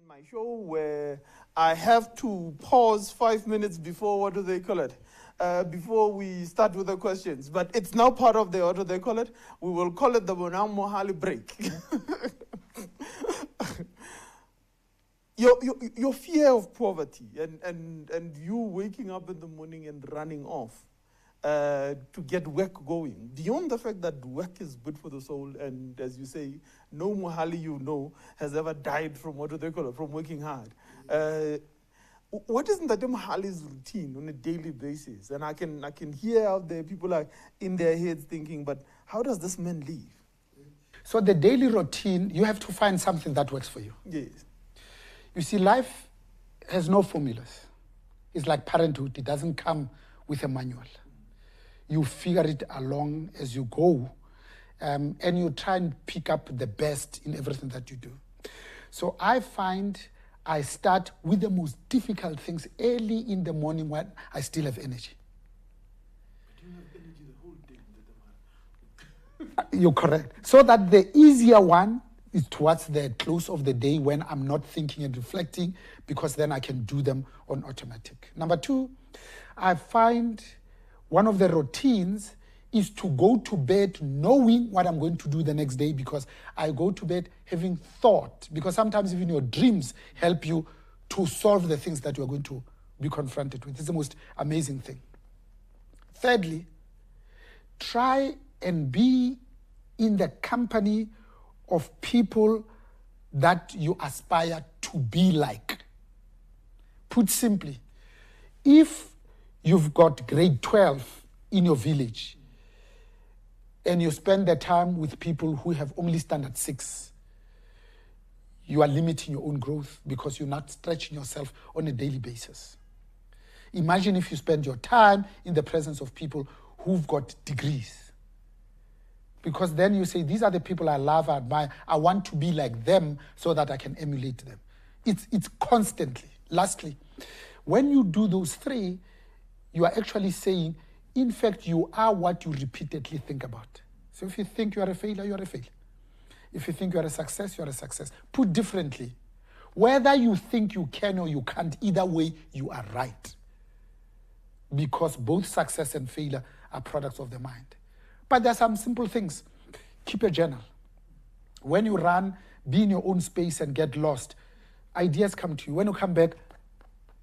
In my show where I have to pause 5 minutes before, what do they call it? Before we start with the questions. But it's now part of the, what do they call it? We will call it the Bonang Mohale break. Your fear of poverty and you waking up in the morning and running off to get work going, beyond the fact that work is good for the soul, and as you say, no Mohale you know has ever died from, what do they call it, from working hard. What is the Mohale's routine on a daily basis? And I can hear out there people are in their heads thinking, but how does this man live? So the daily routine, you have to find something that works for you. Yes. You see, life has no formulas. It's like parenthood. It doesn't come with a manual. You figure it along as you go, and you try and pick up the best in everything that you do. So I find I start with the most difficult things early in the morning when I still have energy. But you have energy the whole day. You're correct. So that the easier one is towards the close of the day when I'm not thinking and reflecting, because then I can do them on automatic. Number two, I find one of the routines is to go to bed knowing what I'm going to do the next day, because I go to bed having thought, because sometimes even your dreams help you to solve the things that you're going to be confronted with. It's the most amazing thing. Thirdly, try and be in the company of people that you aspire to be like. Put simply, if you've got grade 12 in your village and you spend the time with people who have only standard 6, you are limiting your own growth because you're not stretching yourself on a daily basis. Imagine if you spend your time in the presence of people who've got degrees. Because then you say, these are the people I love, I admire, I want to be like them so that I can emulate them. It's constantly. Lastly, when you do those 3, you are actually saying, in fact, you are what you repeatedly think about. So if you think you are a failure, you are a failure. If you think you are a success, you are a success. Put differently, whether you think you can or you can't, either way, you are right. Because both success and failure are products of the mind. But there are some simple things. Keep a journal. When you run, be in your own space and get lost, ideas come to you. When you come back,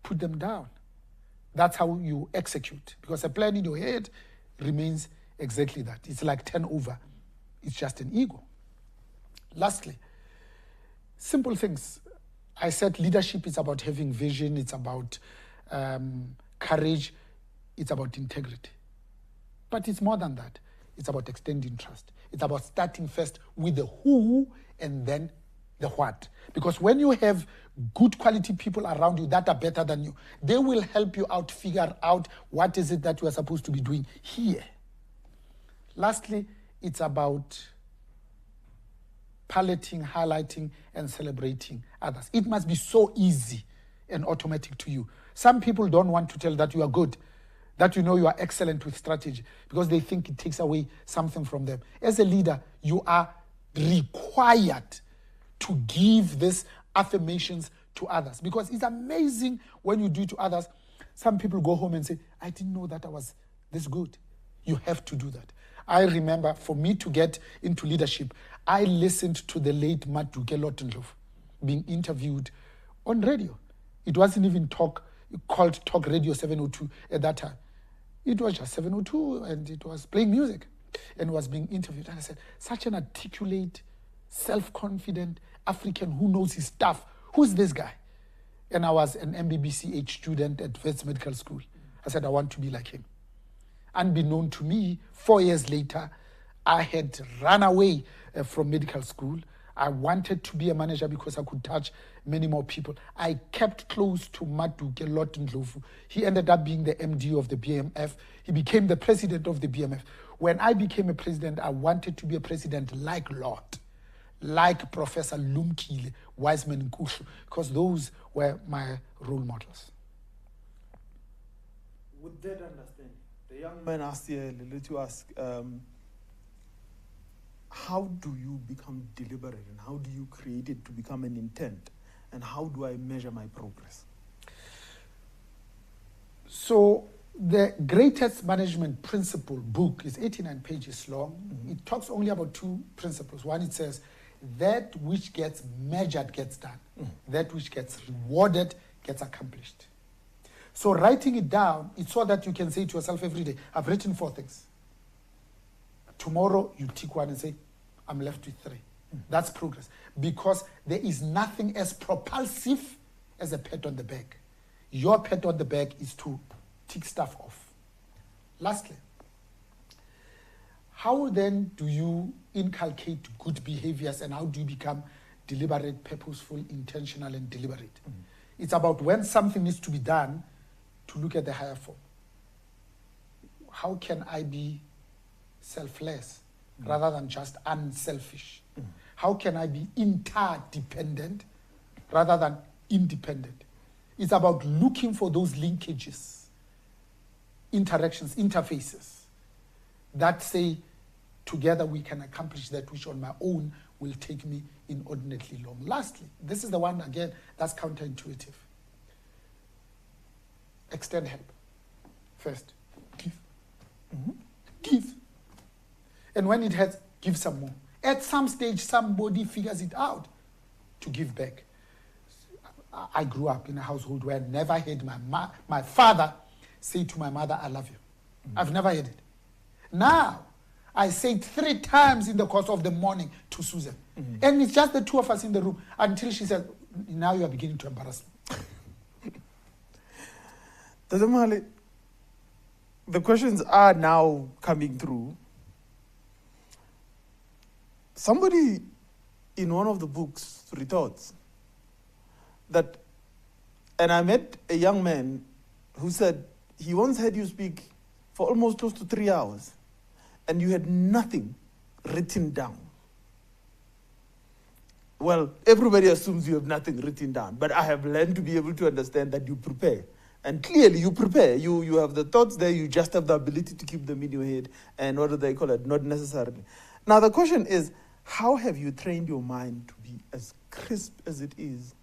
put them down. That's how you execute. Because a plan in your head remains exactly that. It's like 10 over. It's just an ego. Lastly, simple things. I said leadership is about having vision. It's about courage. It's about integrity. But it's more than that. It's about extending trust. It's about starting first with the who and then the what. Because when you have good quality people around you that are better than you, they will help you out, figure out what is it that you are supposed to be doing here. Lastly, it's about palleting, highlighting, and celebrating others. It must be so easy and automatic to you. Some people don't want to tell that you are good, that you know you are excellent with strategy, because they think it takes away something from them. As a leader, you are required to give these affirmations to others, because it's amazing when you do it to others. Some people go home and say, I didn't know that I was this good. You have to do that. I remember for me to get into leadership, I listened to the late Maduke Lottenlof being interviewed on radio. It wasn't even called Talk Radio 702 at that time. It was just 702 and it was playing music and was being interviewed. And I said, such an articulate, self-confident African who knows his stuff. Who's this guy? And I was an MBBCH student at Wits Medical School. I said, I want to be like him. Unbeknown to me, 4 years later, I had run away from medical school. I wanted to be a manager because I could touch many more people. I kept close to Maduke Lottenlof. He ended up being the MD of the BMF. He became the president of the BMF. When I became a president, I wanted to be a president like Lot, like Professor Lumkile, Wiseman Nkuhlu, because those were my role models. With that understanding, the young man asked here to ask, how do you become deliberate and how do you create it to become an intent and how do I measure my progress? So the greatest management principle book is 89 pages long. It talks only about two principles. One, it says, that which gets measured gets done. That which gets rewarded gets accomplished. So writing it down, it's so that you can say to yourself every day, I've written 4 things. Tomorrow, you tick one and say, I'm left with 3. That's progress. Because there is nothing as propulsive as a pat on the back. Your pat on the back is to tick stuff off. Lastly, how then do you inculcate good behaviors, and how do you become deliberate, purposeful, intentional, and deliberate? It's about when something needs to be done, to look at the higher form. How can I be selfless rather than just unselfish? How can I be interdependent rather than independent? It's about looking for those linkages, interactions, interfaces that say, together we can accomplish that which on my own will take me inordinately long. Lastly, this is the one, again, that's counterintuitive. Extend help. First, give. Give. And when it has, give some more. At some stage, somebody figures it out to give back. I grew up in a household where I never heard my father say to my mother, I love you. I've never heard it. Now, I say it 3 times in the course of the morning to Susan. And it's just the 2 of us in the room until she says, now you are beginning to embarrass me. Dr. Mohale, the questions are now coming through. Somebody in one of the books retorts that, and I met a young man who said he once heard you speak for almost close to 3 hours, and you had nothing written down. Well, everybody assumes you have nothing written down, but I have learned to be able to understand that you prepare. And clearly you prepare. You have the thoughts there, you just have the ability to keep them in your head, and what do they call it? Not necessarily. Now the question is, how have you trained your mind to be as crisp as it is?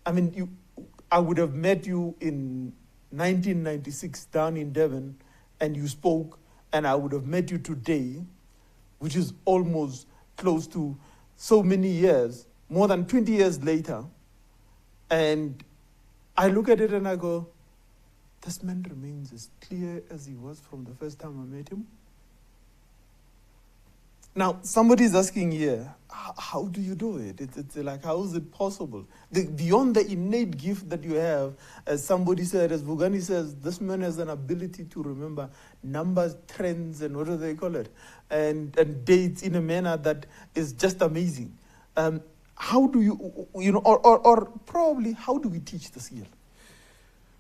I mean, I would have met you in 1996 down in Devon, and you spoke, and I would have met you today, which is almost close to so many years, more than 20 years later, and I look at it and I go, this man remains as clear as he was from the first time I met him. Now, somebody's asking here, how do you do it? It's like, how is it possible? Beyond the innate gift that you have, as somebody said, as Vugani says, this man has an ability to remember numbers, trends, and what do they call it? And dates in a manner that is just amazing. How do you or probably, how do we teach the skill?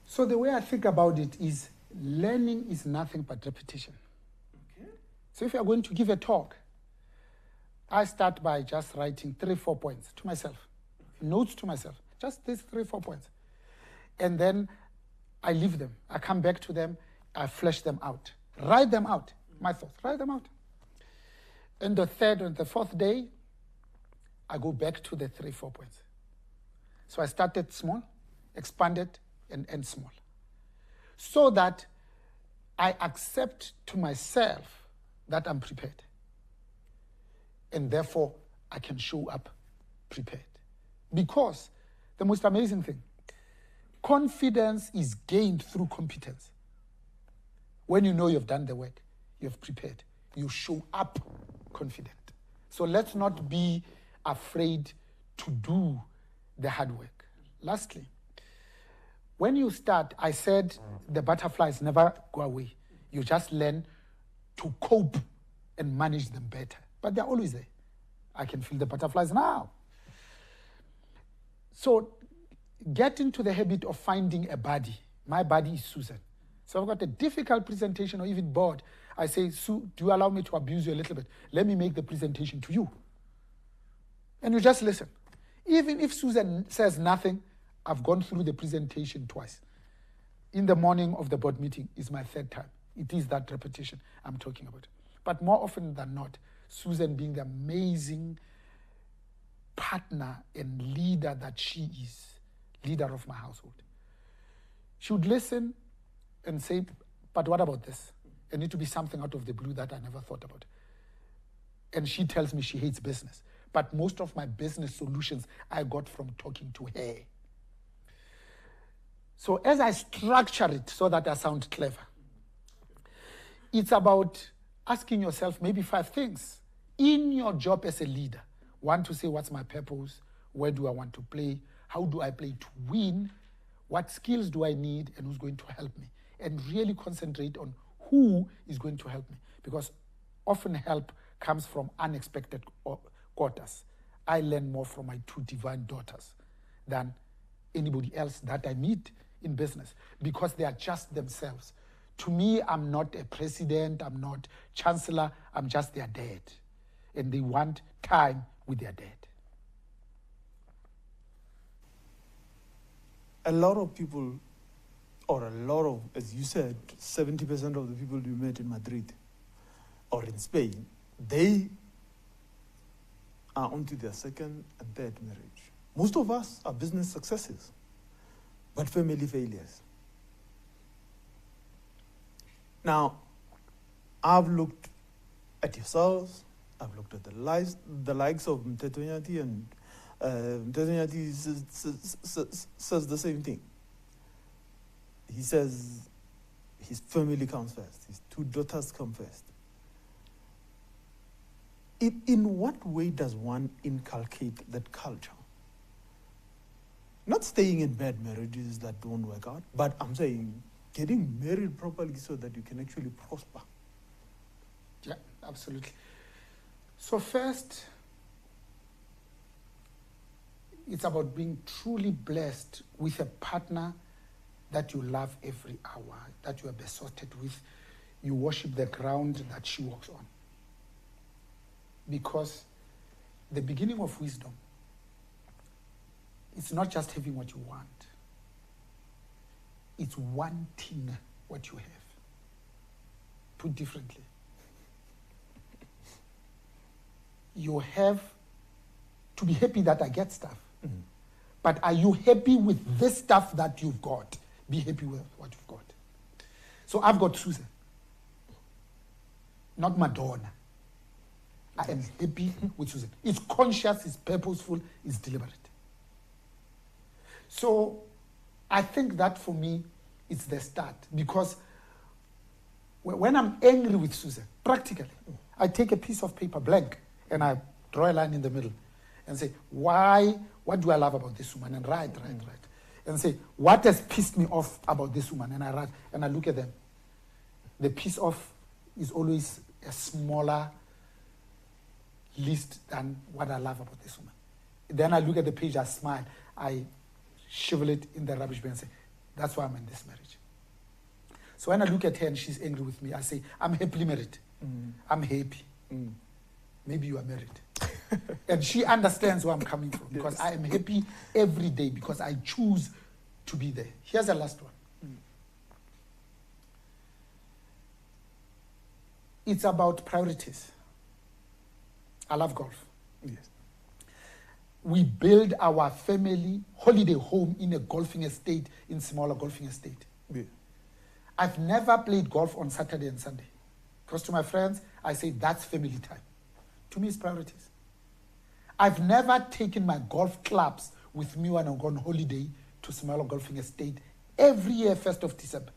So the way I think about it is, learning is nothing but repetition. Okay. So if you are going to give a talk, I start by just writing 3-4 points to myself, notes to myself, just these 3-4 points. And then I leave them. I come back to them, I flesh them out, write them out, my thoughts, write them out. And the 3rd and the 4th day, I go back to the 3-4 points. So I started small, expanded, and end small. So that I accept to myself that I'm prepared. And therefore, I can show up prepared. Because the most amazing thing, confidence is gained through competence. When you know you've done the work, you've prepared, you show up confident. So let's not be afraid to do the hard work. Lastly, when you start, I said the butterflies never go away. You just learn to cope and manage them better. But they're always there. I can feel the butterflies now. So get into the habit of finding a buddy. My buddy is Susan. So I've got a difficult presentation or even bored. I say, Sue, do you allow me to abuse you a little bit? Let me make the presentation to you. And you just listen. Even if Susan says nothing, I've gone through the presentation twice. In the morning of the board meeting is my 3rd time. It is that repetition I'm talking about. But more often than not, Susan, being the amazing partner and leader that she is, leader of my household. She would listen and say, but what about this? It needs to be something out of the blue that I never thought about. And she tells me she hates business. But most of my business solutions I got from talking to her. So as I structure it so that I sound clever, it's about asking yourself maybe 5 things in your job as a leader. One, to say, what's my purpose? Where do I want to play? How do I play to win? What skills do I need and who's going to help me? And really concentrate on who is going to help me. Because often help comes from unexpected quarters. I learn more from my 2 divine daughters than anybody else that I meet in business because they are just themselves. To me, I'm not a president, I'm not chancellor, I'm just their dad. And they want time with their dad. A lot of people, or a lot of, as you said, 70% of the people you met in Madrid or in Spain, they are onto their 2nd and 3rd marriage. Most of us are business successes, but family failures. Now, I've looked at yourselves, I've looked at the likes of Mtetonyati, and Mtetonyati says the same thing. He says his family comes first, his 2 daughters come first. In what way does one inculcate that culture? Not staying in bad marriages that don't work out, but I'm saying getting married properly so that you can actually prosper. Yeah, absolutely. So first, it's about being truly blessed with a partner that you love every hour, that you are besotted with. You worship the ground that she walks on. Because the beginning of wisdom, it's not just having what you want. It's wanting what you have. Put differently, you have to be happy that I get stuff. Mm-hmm. But are you happy with this stuff that you've got? Be happy with what you've got. So I've got Susan, not Madonna. I am happy with Susan. It's conscious, it's purposeful, it's deliberate. So I think that for me, it's the start. Because when I'm angry with Susan, practically, I take a piece of paper blank and I draw a line in the middle and say, what do I love about this woman? And write. And say, what has pissed me off about this woman? And I write, and I look at them. The piece off is always a smaller list than what I love about this woman. Then I look at the page, I smile, I shovel it in the rubbish bin and say, that's why I'm in this marriage. So when I look at her and she's angry with me, I say, I'm happily married. I'm happy. Maybe you are married. And she understands where I'm coming from because I am happy every day because I choose to be there. Here's the last one. It's about priorities. I love golf. Yes. We build our family holiday home in a golfing estate, in smaller golfing estate. Yeah. I've never played golf on Saturday and Sunday. Because to my friends, I say that's family time. To me, it's priorities. I've never taken my golf clubs with me when I go on holiday to smaller golfing estate every year, 1st of December.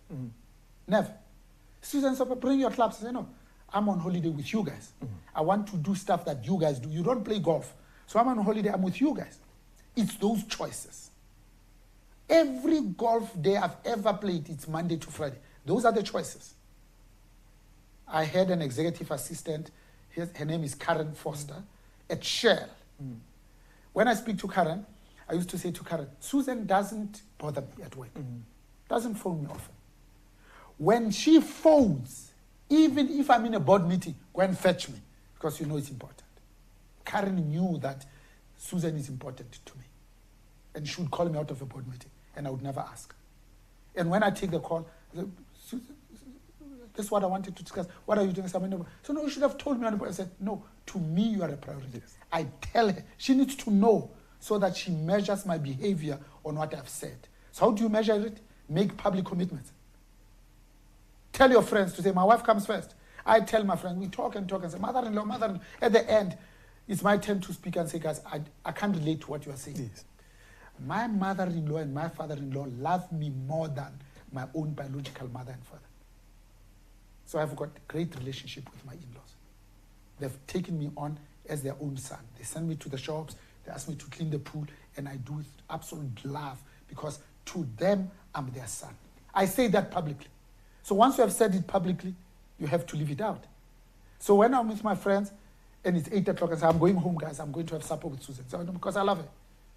Never. Susan, bring your clubs. I say, no, I'm on holiday with you guys. I want to do stuff that you guys do. You don't play golf. So I'm on holiday, I'm with you guys. It's those choices. Every golf day I've ever played, it's Monday to Friday. Those are the choices. I had an executive assistant, her name is Karen Foster, at Shell. When I speak to Karen, I used to say to Karen, Susan doesn't bother me at work. Doesn't phone me often. When she phones, even if I'm in a board meeting, go and fetch me, because you know it's important. Karen knew that Susan is important to me. And she would call me out of a board meeting, and I would never ask. And when I take the call, Susan, This is what I wanted to discuss. What are you doing? So no, you should have told me. I said, no, to me you are a priority. Yes. I tell her. She needs to know so that she measures my behavior on what I've said. So how do you measure it? Make public commitments. Tell your friends to say, my wife comes first. I tell my friends, we talk and say, mother-in-law, mother-in-law. At the end, it's my turn to speak and say, guys, I can't relate to what you are saying. Yes. My mother-in-law and my father-in-law love me more than my own biological mother and father. So I've got a great relationship with my in-laws. They've taken me on as their own son. They send me to the shops, they ask me to clean the pool, and I do it with absolute love because to them, I'm their son. I say that publicly. So once you have said it publicly, you have to leave it out. So when I'm with my friends, and it's 8 o'clock, and say, I'm going home, guys, I'm going to have supper with Susan. So, because I love her.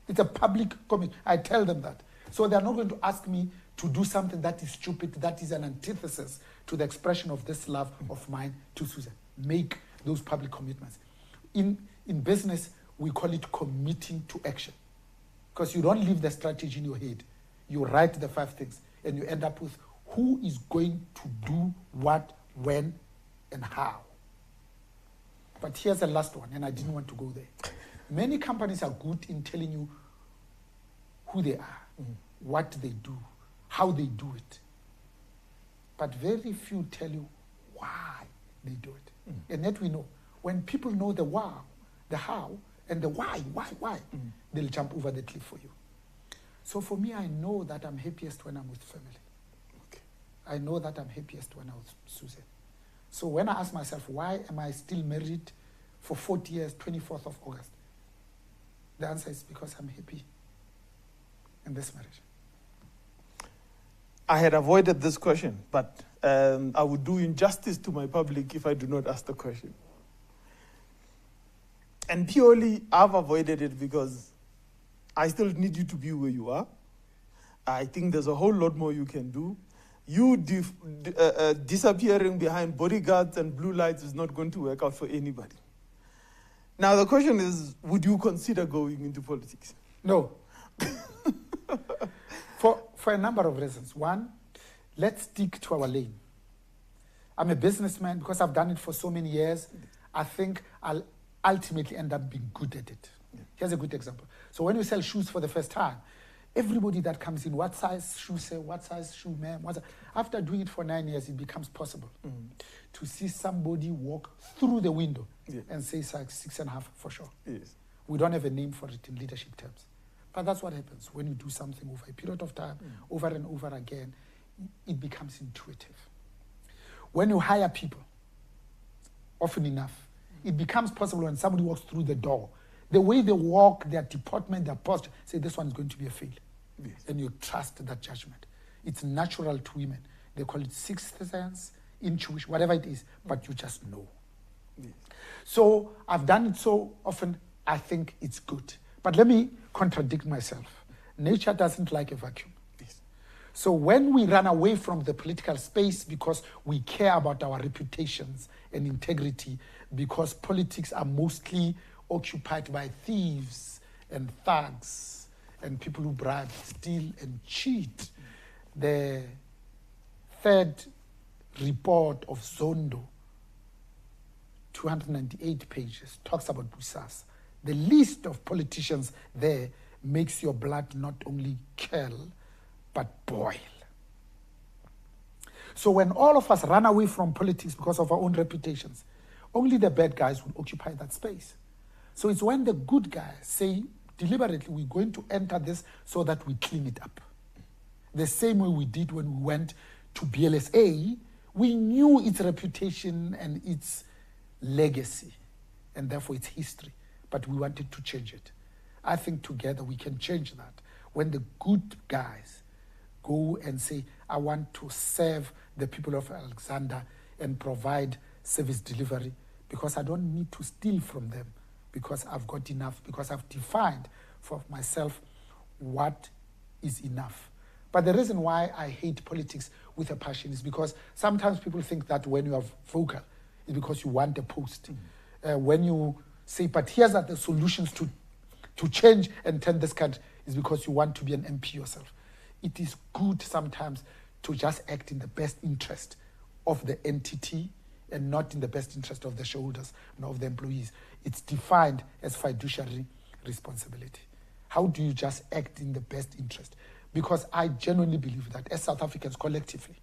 It's a public commitment. I tell them that. So they're not going to ask me to do something that is stupid, that is an antithesis to the expression of this love of mine to Susan. Make those public commitments. In business, we call it committing to action. Because you don't leave the strategy in your head. You write the 5 things, and you end up with who is going to do what, when, and how. But here's the last one, and I didn't want to go there. Many companies are good in telling you who they are, what they do, how they do it. But very few tell you why they do it. And yet we know, when people know the wow, the how, and the why, they'll jump over the cliff for you. So for me, I know that I'm happiest when I'm with family. Okay. I know that I'm happiest when I'm with Susan. So when I ask myself, why am I still married for 40 years, 24th of August? The answer is because I'm happy in this marriage. I had avoided this question, but I would do injustice to my public if I do not ask the question. And purely, I've avoided it because I still need you to be where you are. I think there's a whole lot more you can do. You disappearing behind bodyguards and blue lights is not going to work out for anybody. Now, the question is, would you consider going into politics? No. For a number of reasons. One, let's stick to our lane. I'm a businessman. Because I've done it for so many years, I think I'll ultimately end up being good at it. Yeah. Here's a good example. So when you sell shoes for the first time, everybody that comes in, what size shoe, say, what size shoe, ma'am? After doing it for 9 years, it becomes possible to see somebody walk through the window and say size 6.5 for sure. Yes. We don't have a name for it in leadership terms. But that's what happens when you do something over a period of time, over and over again, it becomes intuitive. When you hire people, often enough, it becomes possible when somebody walks through the door. The way they walk, their deportment, their posture, say this one is going to be a fail. Yes. And you trust that judgment. It's natural to women. They call it sixth sense, intuition, whatever it is, but you just know. Yes. So I've done it so often, I think it's good. But let me contradict myself. Nature doesn't like a vacuum. Yes. So when we run away from the political space because we care about our reputations and integrity, because politics are mostly occupied by thieves and thugs and people who bribe, steal, and cheat. The third report of Zondo, 298 pages, talks about Busas. The list of politicians there makes your blood not only curl, but boil. So when all of us run away from politics because of our own reputations, only the bad guys will occupy that space. So it's when the good guys say, deliberately, we're going to enter this so that we clean it up. The same way we did when we went to BLSA, we knew its reputation and its legacy, and therefore its history, but we wanted to change it. I think together we can change that. When the good guys go and say, I want to serve the people of Alexander and provide service delivery because I don't need to steal from them, because I've got enough, because I've defined for myself what is enough. But the reason why I hate politics with a passion is because sometimes people think that when you are vocal, it's because you want a post. When you say, but here's are the solutions to change and turn this country, is because you want to be an MP yourself. It is good sometimes to just act in the best interest of the entity and not in the best interest of the shareholders nor of the employees. It's defined as fiduciary responsibility. How do you just act in the best interest? Because I genuinely believe that as South Africans collectively,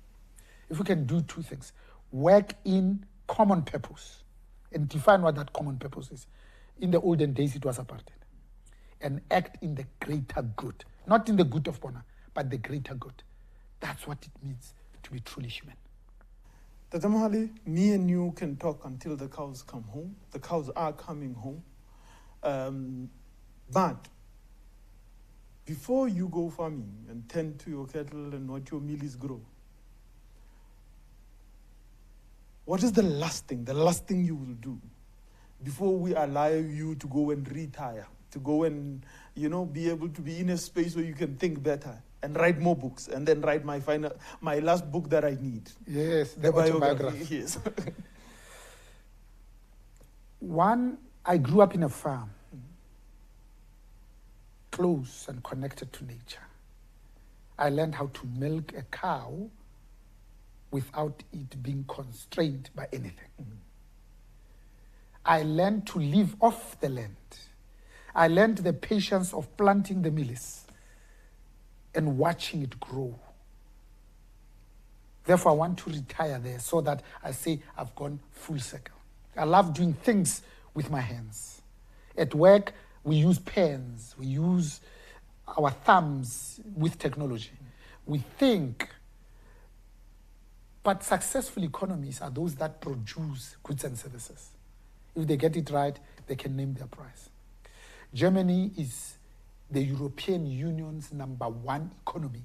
if we can do two things, work in common purpose and define what that common purpose is. In the olden days, it was apartheid. And act in the greater good, not in the good of Bona, but the greater good. That's what it means to be truly human. Tata Mohale, me and you can talk until the cows come home. The cows are coming home. But before you go farming and tend to your cattle and what your mealies grow, what is the last thing you will do before we allow you to go and retire, to go and, be able to be in a space where you can think better and write more books and then write my last book that I need? Yes, the autobiography. Yes. One, I grew up in a farm, close and connected to nature. I learned how to milk a cow without it being constrained by anything. I learned to live off the land. I learned the patience of planting the mealies and watching it grow. Therefore, I want to retire there so that I say I've gone full circle. I love doing things with my hands. At work, we use pens, we use our thumbs with technology. We think, but successful economies are those that produce goods and services. If they get it right, they can name their price. Germany is the European Union's #1 economy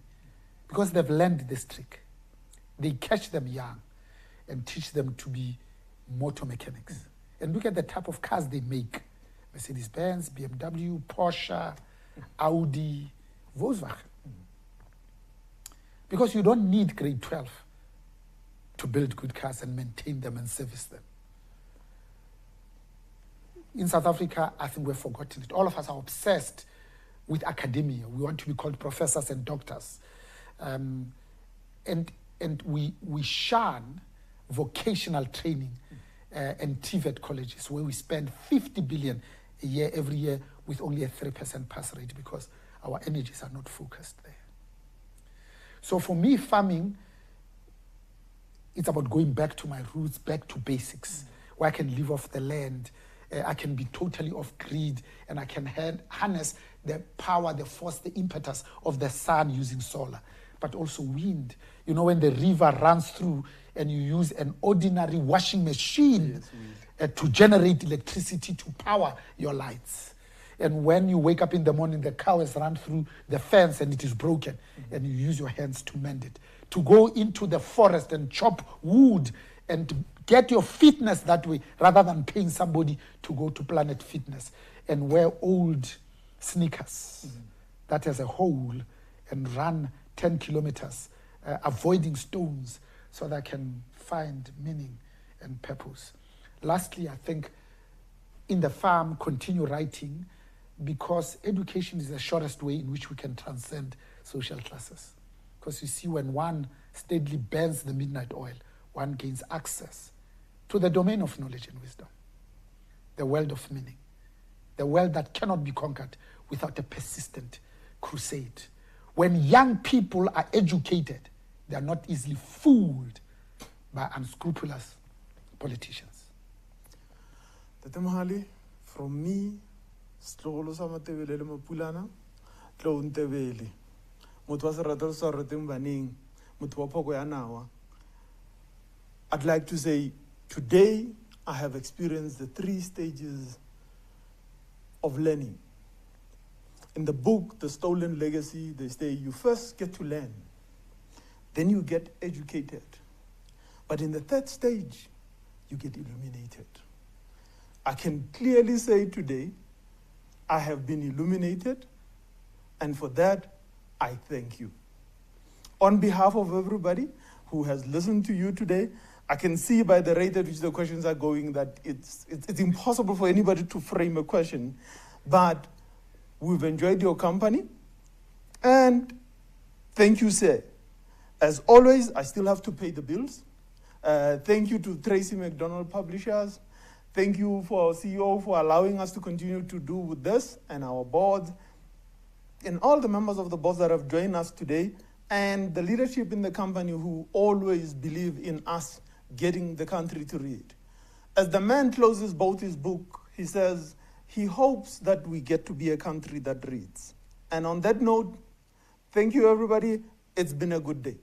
because they've learned this trick. They catch them young and teach them to be motor mechanics. And look at the type of cars they make. Mercedes-Benz, BMW, Porsche, Audi, Volkswagen. Because you don't need grade 12 to build good cars and maintain them and service them. In South Africa, I think we've forgotten it. All of us are obsessed with academia. We want to be called professors and doctors. And we shun vocational training and TVET colleges where we spend 50 billion a year every year with only a 3% pass rate because our energies are not focused there. So for me, farming, it's about going back to my roots, back to basics, where I can live off the land. I can be totally off grid, and I can harness the power, the force, the impetus of the sun using solar, but also wind. You know, when the river runs through and you use an ordinary washing machine to generate electricity to power your lights. And when you wake up in the morning, the cow has run through the fence and it is broken, and you use your hands to mend it. To go into the forest and chop wood and get your fitness that way, rather than paying somebody to go to Planet Fitness and wear old sneakers that has a hole and run 10 kilometers, avoiding stones so that I can find meaning and purpose. Lastly, I think in the farm, continue writing, because education is the shortest way in which we can transcend social classes. Because you see, when one steadily burns the midnight oil, one gains access to the domain of knowledge and wisdom, the world of meaning, the world that cannot be conquered without a persistent crusade. When young people are educated, they are not easily fooled by unscrupulous politicians. Tata Mohale, from me, Slolo sa Matebele le Mapulana, Tlo Ntebele. Motho wa serata sa rateng baneng, motho wa phoko ya nawa. I'd like to say, today I have experienced the 3 stages of learning. In the book, The Stolen Legacy, they say you first get to learn, then you get educated. But in the 3rd stage, you get illuminated. I can clearly say today, I have been illuminated, and for that, I thank you. On behalf of everybody who has listened to you today, I can see by the rate at which the questions are going that it's impossible for anybody to frame a question, but we've enjoyed your company, and thank you, sir. As always, I still have to pay the bills. Thank you to Tracy McDonald Publishers. Thank you for our CEO for allowing us to continue to do with this, and our board, and all the members of the board that have joined us today, and the leadership in the company who always believe in us getting the country to read. As the man closes both his book, he says he hopes that we get to be a country that reads. And on that note, thank you, everybody. It's been a good day.